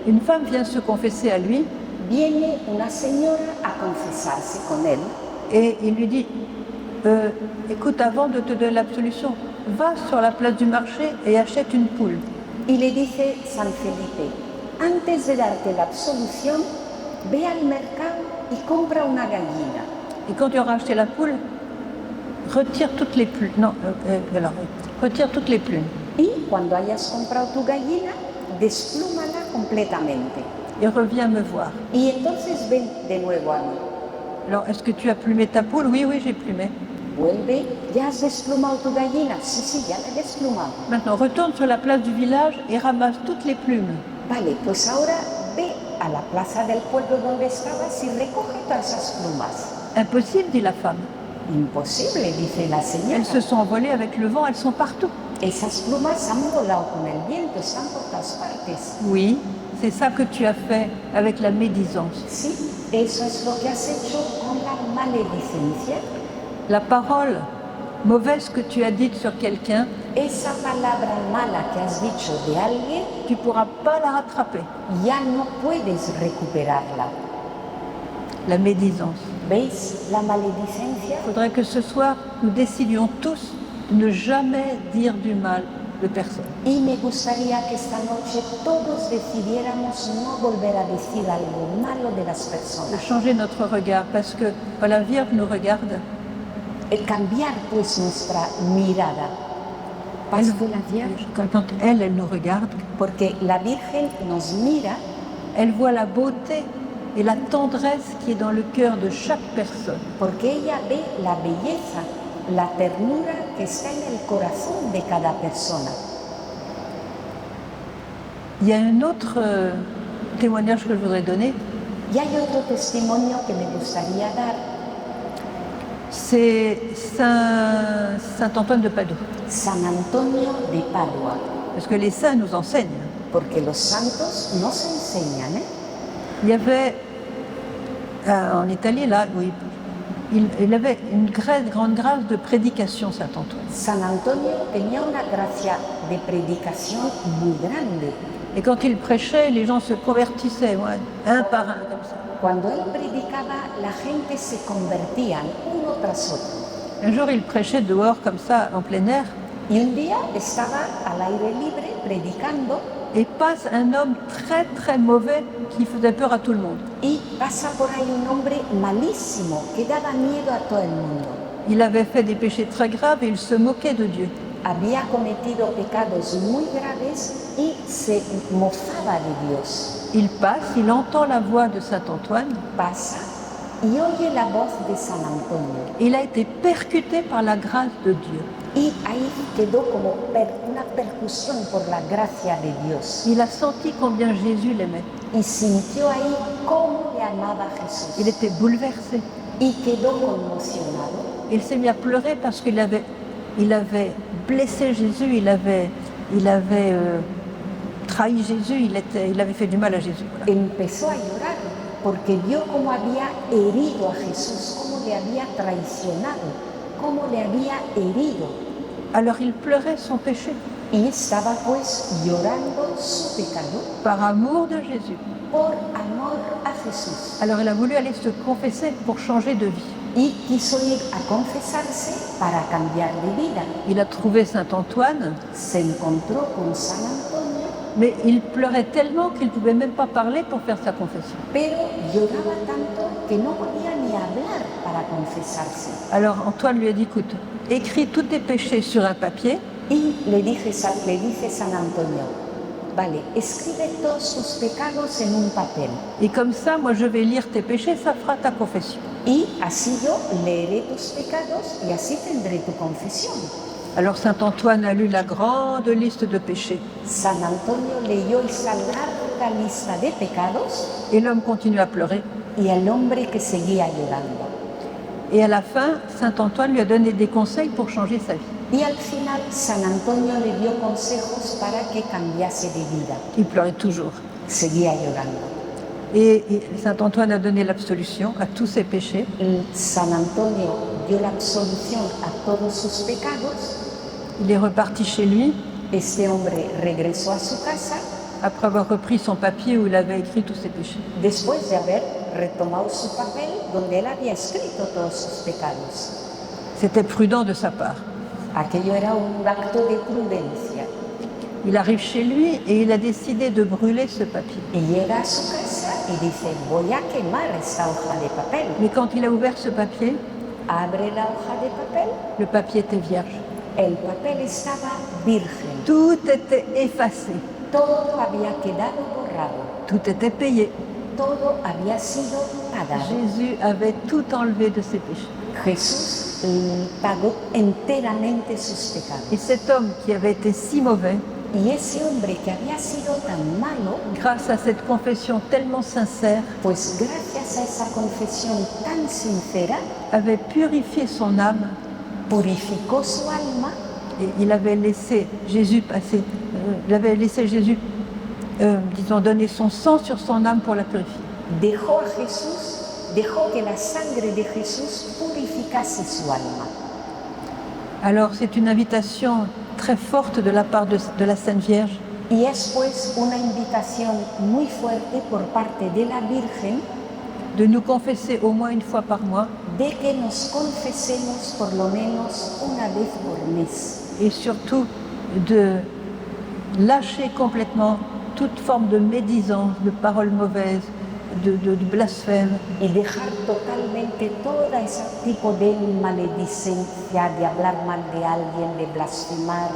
Une femme vient se confesser à lui. Viene una señora a confesarse con él. Et il lui dit, écoute, avant de te donner l'absolution, va sur la place du marché et achète une poule. Y le dice San Felipe, antes de darte la absolución, ve al mercado y compra una gallina. Et quand tu auras acheté la poule, retire toutes les plumes. Non, retire toutes les plumes. Y cuando hayas comprado tu gallina, desplúmala completamente. Et reviens me voir. Y entonces ven de nuevo a mí. Alors, est-ce que tu as plumé ta poule? Oui, oui, j'ai plumé. Vuelve, ¿ya has desplumado tu gallina? Sí, sí, ya la he desplumado. Maintenant, retourne sur la place du village et ramasse toutes les plumes. Vale, pues ahora ve a la plaza del pueblo donde estabas y recoge todas esas plumas. Impossible, dit la femme. Imposible, dice la señora. Elles se sont envolées avec le vent, elles sont partout. Esas plumas han volado con el viento, están por todas partes. Oui, c'est ça que tu as fait avec la médisance. Sí, eso es lo que has hecho con la maledicencia. La parole mauvaise que tu as dite sur quelqu'un, Esa palabra mala que has dicho de alguien, tu ne pourras pas la rattraper. ya no puedes recuperarla. La médisance. ¿Veis la maledicencia? Il faudrait que ce soir, nous décidions tous de ne jamais dire du mal de personne. Y me gustaría que esta noche todos decidiéramos no volver a decir algo malo de las De personas. changer notre regard, parce que quand la Vierge nous regarde, Cambiar pues nuestra mirada. Parce que la Vierge, quand elle nous regarde, porque la Virgen nos mira, elle voit la beauté et la tendresse qui est dans le cœur de chaque personne. porque ella ve la belleza, la ternura que está en el corazón de cada persona. Il y a un autre témoignage que je voudrais donner, Y hay otro testimonio que me gustaría dar. c'est Saint Antoine de Padoue. San Antonio de Padua, Parce que les saints nous enseignent. porque los santos nos enseñan, ¿eh? Il y avait en Italie, là, où il avait une grande grâce de prédication, Saint Antoine. San Antonio tenía una gracia de predicación muy grande. Et quand il prêchait, les gens se convertissaient, ouais, un par un, comme ça. Cuando él predicaba, la gente se convertían uno tras otro. Un jour, il prêchait dehors, comme ça, en plein air, Y un día estaba al aire libre predicando et passe un homme très très mauvais qui faisait peur à tout le monde. y pasa por ahí un hombre malísimo que daba miedo a todo el mundo. Il avait fait des péchés très graves et il se moquait de Dieu. Había cometido pecados muy graves y se mofaba de Dios. Il passe, il entend la voix de Saint Antoine Pasa y oye la voz de San Antonio. Il a été percuté par la grâce de Dieu. Y ahí quedó como una percusión por la gracia de Dios. Il a senti combien Jésus l'aimait. Y sintió ahí cómo le amaba Jesús. Il était bouleversé. Y quedó conmocionado. Il s'est mis à pleurer parce qu'il avait blessé Jésus, il avait trahi Jésus, il avait fait du mal à Jésus. Voilà. Empezó a llorar porque vio cómo había herido a Jesús, cómo le había traicionado, cómo le había herido. Alors il pleurait son péché. Y estaba pues llorando su pecado. Par amour de Jésus. Por amor a Jesús. Alors il a voulu aller se confesser pour changer de vie. Y quiso ir a confesarse para cambiar de vida. Il a trouvé Saint Antoine. Se encontró con San Antonio. Mais il pleurait tellement qu'il ne pouvait même pas parler pour faire sa confession. Pero lloraba tanto que no podía ni hablar para confesarse. Alors Antoine lui a dit, écoute, écris tous tes péchés sur un papier. Y le dice San Antonio, vale, escribe todos tus pecados en un papel. Et comme ça, moi je vais lire tes péchés, ça fera ta confession. Y así yo leeré tus pecados y así tendré tu confesión. Alors Saint Antoine a lu la grande liste de péchés. San Antonio leyó esa larga lista de pecados. Et l'homme continue à pleurer. Y el hombre que seguía llorando. Et à la fin, Saint Antoine lui a donné des conseils pour changer sa vie. Y al final, San Antonio le dio consejos para que cambiase de vida. Il pleurait toujours. Seguía llorando. Et Saint Antoine a donné l'absolution à tous ses péchés. San Antonio dio la absolución a todos sus pecados. Il est reparti chez lui. Este hombre regresó a su casa. Après avoir repris son papier où il avait écrit tous ses péchés. Después de haber retomado su papel donde él había escrito todos sus pecados. C'était prudent de sa part. Aquello era un acto de prudencia. Il arrive chez lui et il a décidé de brûler ce papier. Y llega a su casa y dice, voy a quemar esta hoja de papel. Mais quand il a ouvert ce papier, abre la hoja de papel. Le papier était vierge. El papel estaba virgen. Tout était effacé. Todo había quedado borrado. Tout était payé. Todo había sido pagado. Jésus avait tout enlevé de ses péchés. Jesús pagó enteramente sus pecados. Et cet homme qui avait été si mauvais, y ese hombre que había sido tan malo, grâce à cette confession tellement sincère, pues gracias a esa confesión tan sincera, avait purifié son âme. Purificó su alma. Et il avait laissé Jésus passer, disons, donner son sang sur son âme pour la purifier. Dejó que la sangre de Jesús purificase su alma. Alors c'est une invitation très forte de la part de la Sainte Vierge. Y es pues una invitación muy fuerte por parte de la Virgen de nous confesser au moins une fois par mois. De que nos confesemos por lo menos una vez por mes. Et surtout de lâcher complètement toute forme de médisance, de paroles mauvaises, de blasphème. Y dejar totalmente todo ese tipo de maledicencia, de hablar mal de alguien, de blasfemar.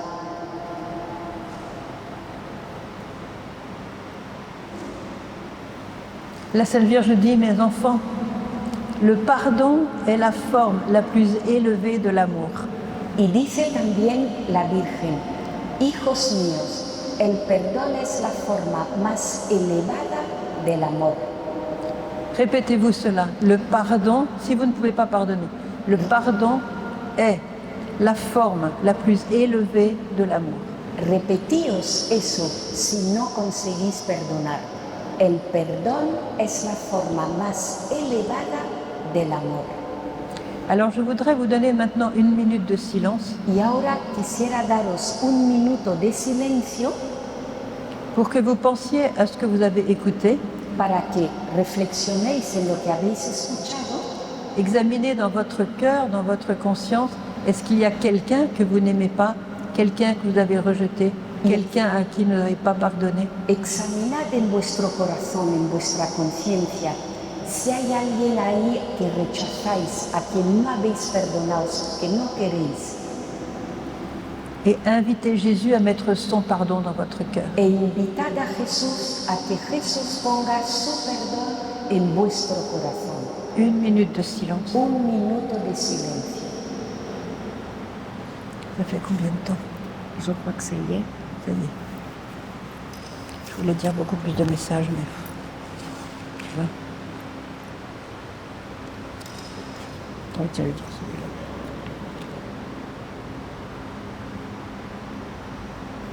La Sainte Vierge dit, mes enfants, le pardon est la forme la plus élevée de l'amour. Y dice también la Virgen, hijos míos, el perdón es la forma más elevada del amor. Répétez-vous cela, le pardon, si vous ne pouvez pas pardonner, le pardon est la forme la plus élevée de l'amour. Repetíos eso si no conseguís perdonar. El perdón es la forma más elevada del amor. Alors je voudrais vous donner maintenant une minute de silence. Y ahora quisiera daros un minuto de silencio pour que vous pensiez à ce que vous avez écouté. Para que reflexionéis en lo que habéis escuchado. Examinez dans votre cœur, dans votre conscience, est-ce qu'il y a quelqu'un que vous n'aimez pas, quelqu'un que vous avez rejeté, quelqu'un à qui vous n'avez pas pardonné. Examinad en vuestro corazón, en vuestra conciencia, si hay alguien ahí que rechazáis, a quien no habéis perdonado, que no queréis. Et invitez Jésus à mettre son pardon dans votre cœur. E invitad a Jesús a que Jesús ponga su perdón en vuestro corazón. 1 minute de silence. 1 minuto de silencio. Ça fait combien de temps? Je crois que ça y est. Ça y est. Je voulais dire beaucoup plus de messages, mais... Tu vois? Oh, tiens, je vais dire celui-là.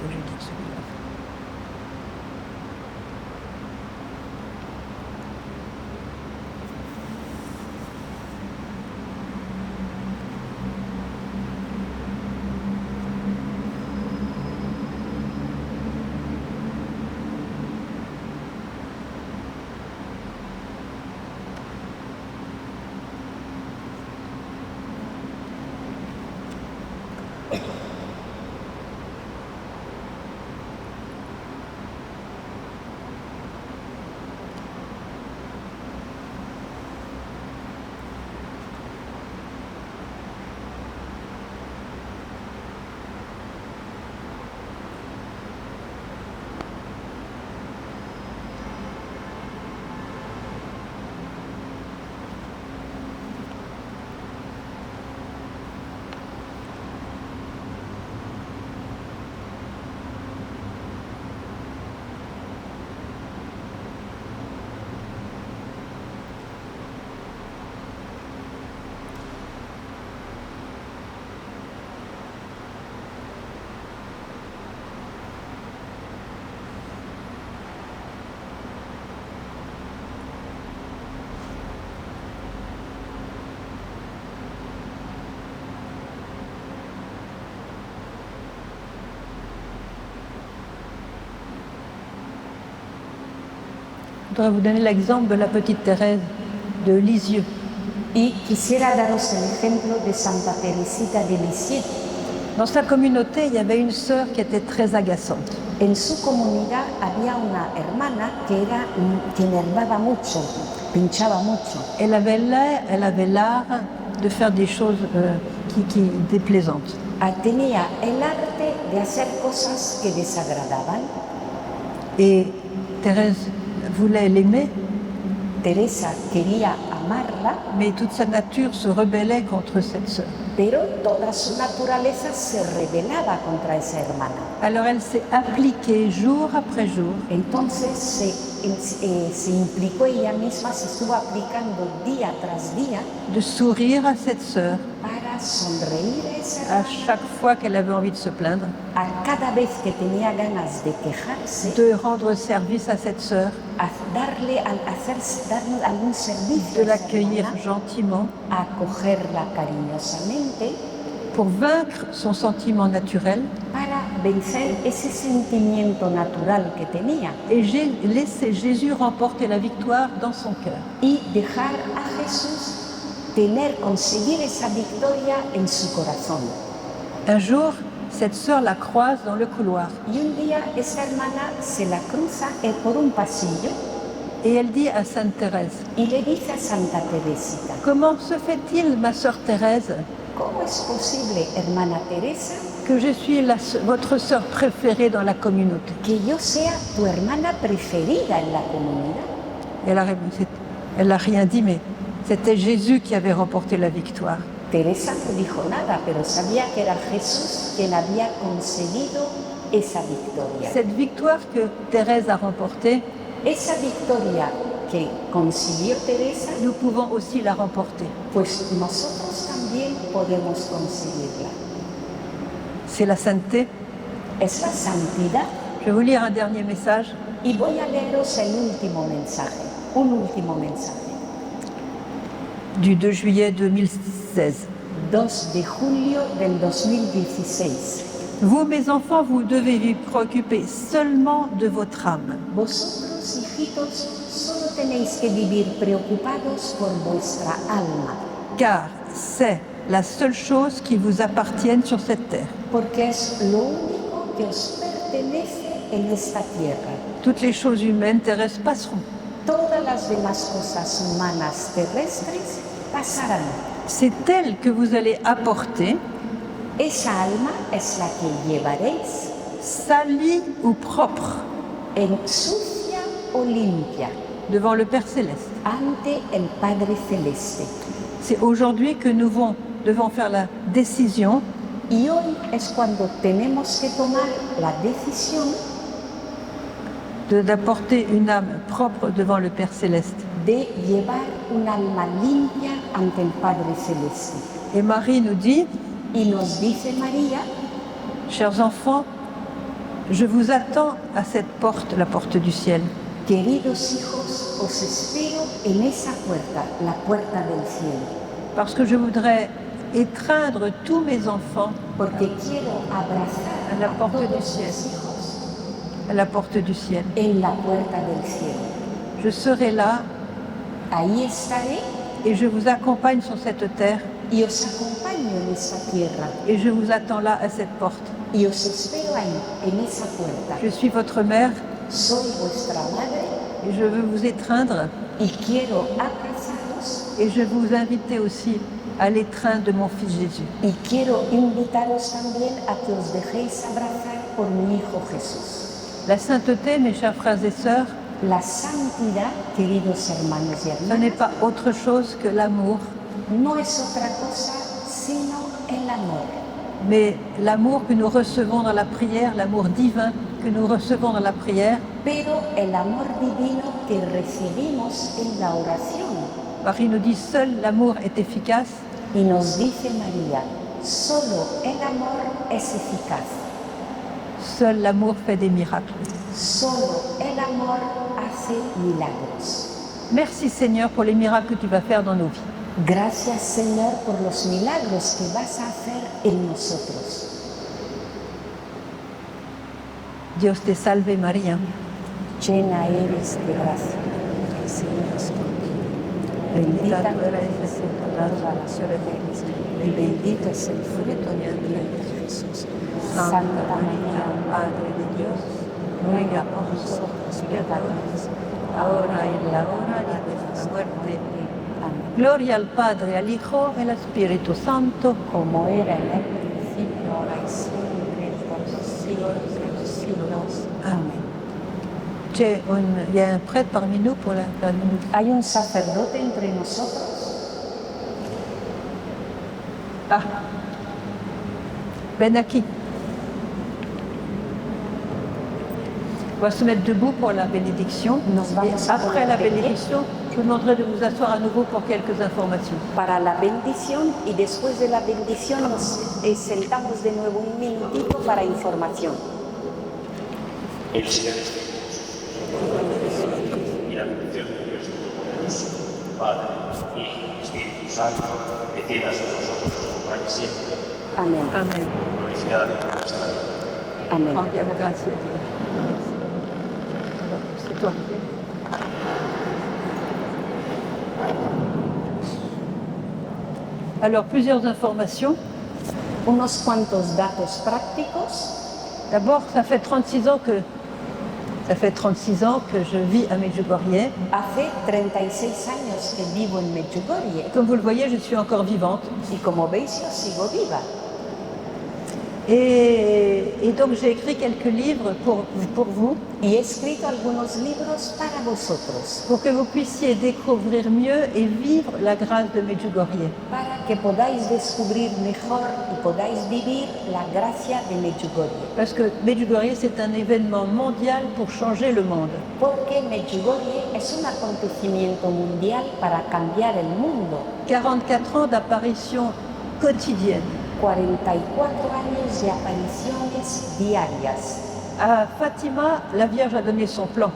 Je vais dire celui-là. Je voudrais vous donner l'exemple de la petite Thérèse de Lisieux. Y quisiera daros el ejemplo de Santa Teresita de Lisieux. Dans sa communauté, il y avait une sœur qui était très agaçante. En su comunidad había una hermana que enervaba mucho, pinchaba mucho. Elle avait l'art de faire des choses qui déplaisantes. Tenía el arte de hacer cosas que desagradaban. Et Thérèse voulait l'aimer, Teresa quería amarla, mais toute sa nature se rebellait contre cette sœur. pero toda su naturaleza se rebelaba contra esa hermana. Alors elle s'est appliquée jour après jour Entonces se implicó ella misma, se estuvo aplicando día tras día de sourire à cette sœur para sonreír a esa à hermana, chaque fois qu'elle avait envie de se plaindre, a cada vez que tenía ganas de quejarse, de rendre service à cette sœur, darle algún servicio, de a esa l'accueillir hermana, gentiment a acogerla cariñosamente pour vaincre son sentiment naturel para vencer ese sentimiento natural que tenía et laisser Jésus remporter la victoire dans son cœur. y dejar a Jesús conseguir esa victoria en su corazón. Un jour, cette sœur la croise dans le couloir Y un día esa hermana se la cruza por un pasillo et elle dit à Sainte Thérèse, y le dice a Santa Teresita: comment se fait-il, ma sœur Thérèse, ¿cómo es posible, hermana Teresa, que je suis votre sœur préférée dans la communauté? que yo sea tu hermana preferida en la comunidad? Elle n'a rien dit, mais c'était Jésus qui avait remporté la victoire. Teresa no dijo nada, pero sabía que era Jesús quien había conseguido esa victoria. Cette victoire que Thérèse a remportée, Esa victoria que consiguió Teresa, nous pouvons aussi la remporter. pues nosotros también podemos conseguirla. C'est la sainteté. Es la santidad. Je vais vous lire un dernier message. Y voy a leeros el último mensaje, un último mensaje. Du 2 juillet 2016. 2 de julio del 2016. Vous, mes enfants, vous devez vous préoccuper seulement de votre âme. Vosotros, hijitos, solo tenéis que vivir preocupados por vuestra alma, Car c'est la seule chose qui vous appartienne sur cette terre. porque es lo único que os pertenece en esta tierra. Toutes les choses humaines terrestres passeront. Todas las demás cosas humanas terrestres pasarán. C'est elle que vous allez apporter, Esa alma es la que llevaréis, salie ou propre, en sucia Olimpia devant le Père Céleste. ante el Padre Celeste. C'est aujourd'hui que nous devons faire la décision Y hoy es cuando tenemos que tomar la decisión d'apporter une âme propre devant le Père Céleste. de llevar un alma limpia ante el Padre Celeste. Et Marie nous dit, Y nos dice María, chers enfants, je vous attends à cette porte, la porte du ciel. queridos hijos, os espero en esa puerta, la puerta del cielo, Parce que je voudrais étreindre tous mes enfants porque quiero abrazar à la a porte du todos ciel. mis hijos À la porte du ciel. en la puerta del cielo. Je serai là Ahí estaré et je vous accompagne sur cette terre y os acompaño en esa tierra et je vous attends là à cette porte. y os espero ahí, en esa puerta. Je suis votre mère Soy vuestra madre et je veux vous étreindre y quiero abrazaros et je veux vous inviter aussi à l'étreinte de mon Fils Jésus. y quiero invitaros también a que os dejéis abrazar por mi Hijo Jesús. La sainteté, mes chers frères et sœurs, La santidad, queridos hermanos y ce n'est hermanas, pas autre chose que l'amour, no es otra cosa sino el amor. mais l'amour que nous recevons dans la prière, l'amour divin que nous recevons dans la prière. Pero el amor divino que recibimos en la oración. Marie nous dit, seul l'amour est efficace. Y nos dice María, solo el amor es eficaz. Seul l'amour fait des miracles. Solo el amor hace milagros. Merci Seigneur pour les miracles que tu vas faire dans nos vies. Gracias Señor por los milagros que vas a hacer en nosotros. Dios te salve María, Llena eres de gracia. El Señor es contigo. Bendita tú eres entre todas las mujeres y bendito es el fruto de tu vientre Jesús. Santa María, Madre de Dios, ruega por nosotros pecadores, ahora y en la hora de nuestra muerte. Amén. Gloria al Padre, al Hijo y al Espíritu Santo. Como era en el principio, ahora y siempre, por los siglos de los siglos. Amén. Il y a un prêtre parmi nous pour la bénédiction. Hay un sacerdote entre nosotros. Ah, Benaki. On va se mettre debout pour la bénédiction. Et après la bénédiction, je vous demanderai de vous asseoir à nouveau pour quelques informations. Para la bendición y después de la bendición nos sentamos de nuevo un minutito para información. El Señor esté con vosotros. Y la bendición de Dios Todopoderoso, Padre, Hijo y Espíritu Santo, descienda sobre nosotros para que siempre. Amén. Amen. Glorificada de nuestra vida. Amén. Rendiamo grazie a Dio. C'est toi. Alors, plusieurs informations. Unos cuantos datos prácticos. D'abord, ça fait 36 ans que je vis à Medjugorje. Hace 36 años que vivo en Medjugorje Comme vous le voyez, je suis encore vivante. y como veis yo sigo viva. Et donc j'ai écrit quelques livres pour vous, Y he escrito algunos libros para vosotros, pour que vous puissiez découvrir mieux et vivre la grâce de Medjugorje. para que podáis descubrir mejor y podáis vivir la gracia de Medjugorje. Parce que Medjugorje, c'est un événement mondial pour changer le monde. Porque Medjugorje es un acontecimiento mundial para cambiar el mundo. 44 ans d'apparition quotidienne. 44 años de apariciones diarias. À Fatima, la Vierge a donné son plan.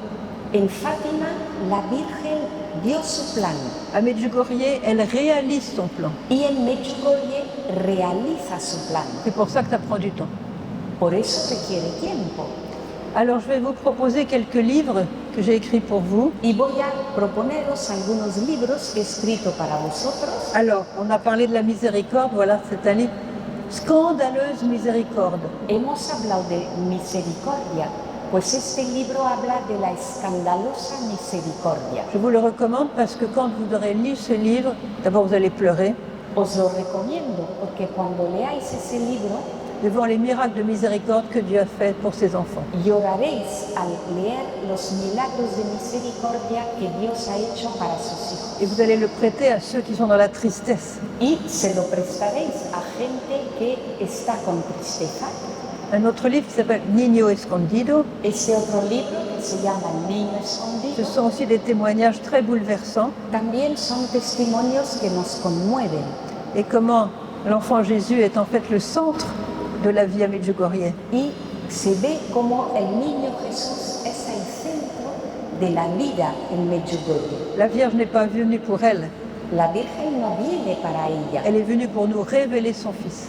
En Fátima, la Virgen dio su plan À Medjugorje, elle réalise son plan. y en Medjugorje realiza su plan. C'est pour ça que ça prend du temps. Por eso requiere tiempo. Alors je vais vous proposer quelques livres que j'ai écrits pour vous. Y voy a proponeros algunos libros que he escrito para vosotros. Alors, on a parlé de la miséricorde, voilà, c'est un livre Scandaleuse miséricorde. Hemos hablado de misericordia, pues este libro habla de la escandalosa misericordia. Je vous le recommande parce que quand vous aurez lu ce livre, d'abord vous allez pleurer, Os lo recomiendo porque cuando leáis ese libro devant les miracles de miséricorde que Dieu a fait pour ses enfants. Lloraréis al leer los milagros de misericordia que Dios ha hecho para sus hijos. Et vous allez le prêter à ceux qui sont dans la tristesse. Y se lo prestaréis a gente que está con tristeza. Un autre livre qui s'appelle Niño Escondido. Ese otro libro que se llama El Niño Ce Escondido sont aussi des témoignages très bouleversants también son testimonios que nos conmueven et comment l'enfant Jésus est en fait le centre de la vie à Medjugorje. y se ve como el niño Jesús es el centro de la vida en Medjugorje. La Vierge n'est pas venue pour elle, La Virgen no viene para ella. elle est venue pour nous révéler son Fils.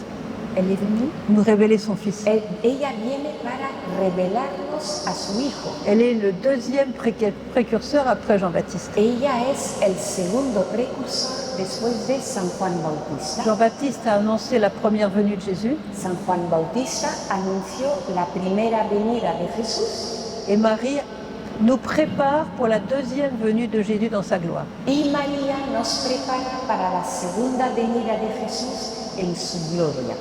Elle est venue. Nous révéler son Fils. Ella viene para revelarnos a su Hijo. Elle est le deuxième précurseur après Jean-Baptiste. Ella es el segundo precursor después de San Juan Bautista. Jean-Baptiste a annoncé la première venue de Jésus San Juan Bautista anunció la primera venida de Jesús et Marie nous prépare pour la deuxième venue de Jésus dans sa gloire. y María nos prepara para la segunda venida de Jesús en su gloria.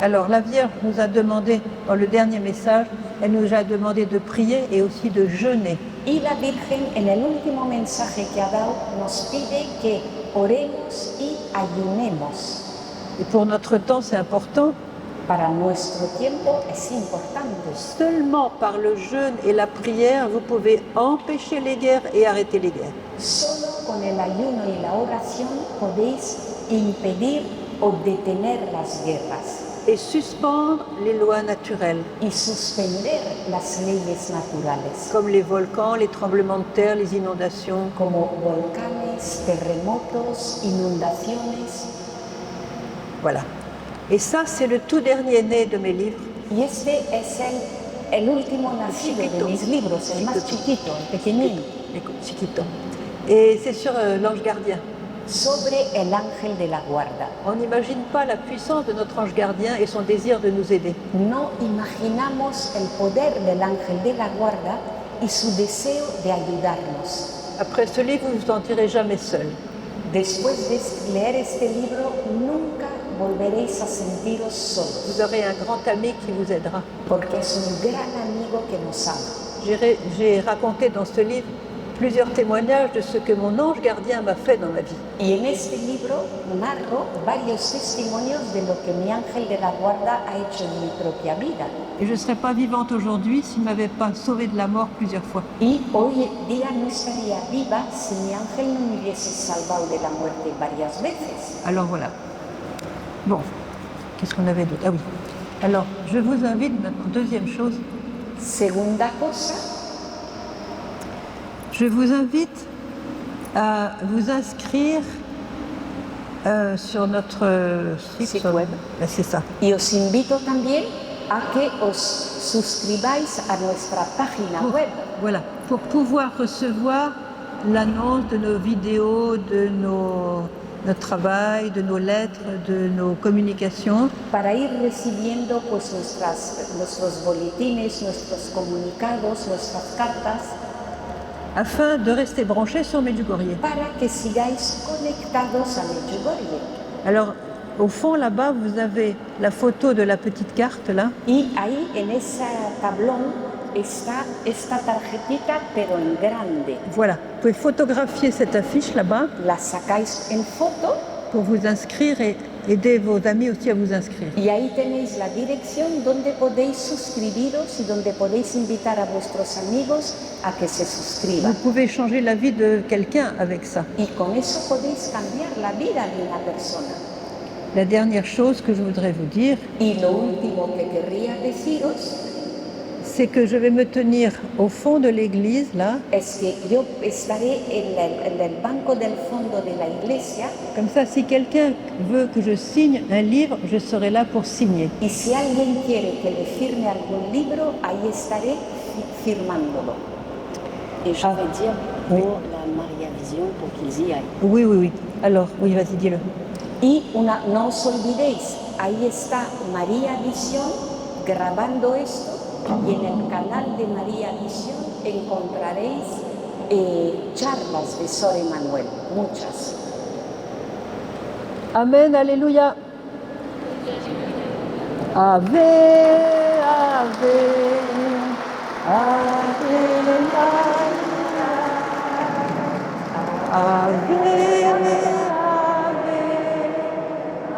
Alors la Vierge nous a demandé, dans le dernier message, elle nous a demandé de prier et aussi de jeûner. Y la Virgen en el último mensaje que ha dado nos pide que oremos y ayunemos. Et pour notre temps, c'est important. Para nuestro tiempo es importante. Seulement par le jeûne et la prière, vous pouvez empêcher les guerres et arrêter les guerres. Solo con el ayuno y la oración podéis impedir o detener las guerras Et suspendre les lois naturelles, y suspender las leyes naturales, comme les volcans, les tremblements de terre, les inondations. como volcanes, terremotos, inundaciones. Voilà. Et ça, c'est le tout dernier né de mes livres. Y este es el último nacido de mis libros, el más chiquito, el pequeñín, Chiquito. Et c'est sur l'ange gardien. sobre el ángel de la guarda. On n'imagine pas la puissance de notre ange gardien et son désir de nous aider. No imaginamos el poder del ángel de la guarda y su deseo de ayudarnos. Après ce livre, vous ne vous sentirez jamais seul. Después de leer este libro, nunca volveréis a sentiros solos, Vous aurez un grand ami qui vous aidera. porque es un gran amigo que nos ama. J'ai raconté dans ce livre plusieurs témoignages de ce que mon ange gardien m'a fait dans ma vie. Y en este libro narro varios testimonios de lo que mi ángel de la guarda ha hecho en mi propia vida. Et je ne serais pas vivante aujourd'hui s'il ne m'avait pas sauvée de la mort plusieurs fois. Y hoy día no estaría viva si mi ángel no me hubiese salvado de la muerte varias veces. Alors voilà. Bon, qu'est-ce qu'on avait d'autre? Ah oui. Alors, je vous invite maintenant, deuxième chose, Segunda cosa, je vous invite à vous inscrire sur notre site web. C'est ça. y os invito también a que os suscribáis a nuestra página web Voilà, pour pouvoir recevoir l'annonce de nos vidéos, de notre travail, de nos lettres, de nos communications. para ir recibiendo pues nuestros boletines, nuestros comunicados, nuestras cartas, Afin de rester branchés sur Medjugorje. para que sigáis conectados a Medjugorje. Alors, au fond, là-bas, vous avez la photo de la petite carte, là. Y ahí en ese tablón está esta tarjetita, pero en grande. Voilà, vous pouvez photographier cette affiche là-bas La sacáis en foto pour vous inscrire et aider vos amis aussi à vous inscrire. y ahí tenéis la dirección donde podéis suscribiros y donde podéis invitar a vuestros amigos a que se Vous suscriban. pouvez changer la vie de quelqu'un avec ça. Y con eso podéis cambiar la vida de una persona. La dernière chose que je voudrais vous dire, Y lo último que querría deciros c'est que je vais me tenir au fond de l'église, là, es que yo estaré en el banco del fondo de la iglesia comme ça, si quelqu'un veut que je signe un livre, je serai là pour signer. y si alguien quiere que le firme algún libro, ahí estaré firmándolo. Et je vais dire pour la Maria Vision pour qu'ils y aillent. Oui, oui, oui. Alors, oui, vas-y, dis-le. Y no os olvidéis, ahí está María Visión grabando esto y en el canal de María Visión encontraréis charlas de Sor Emanuel, muchas. Amen, alléluia. Ave, Ave, Ave Maria. Ave, Ave,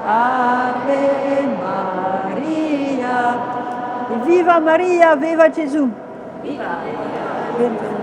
Ave Maria. Et viva Maria, viva Gesù. Viva.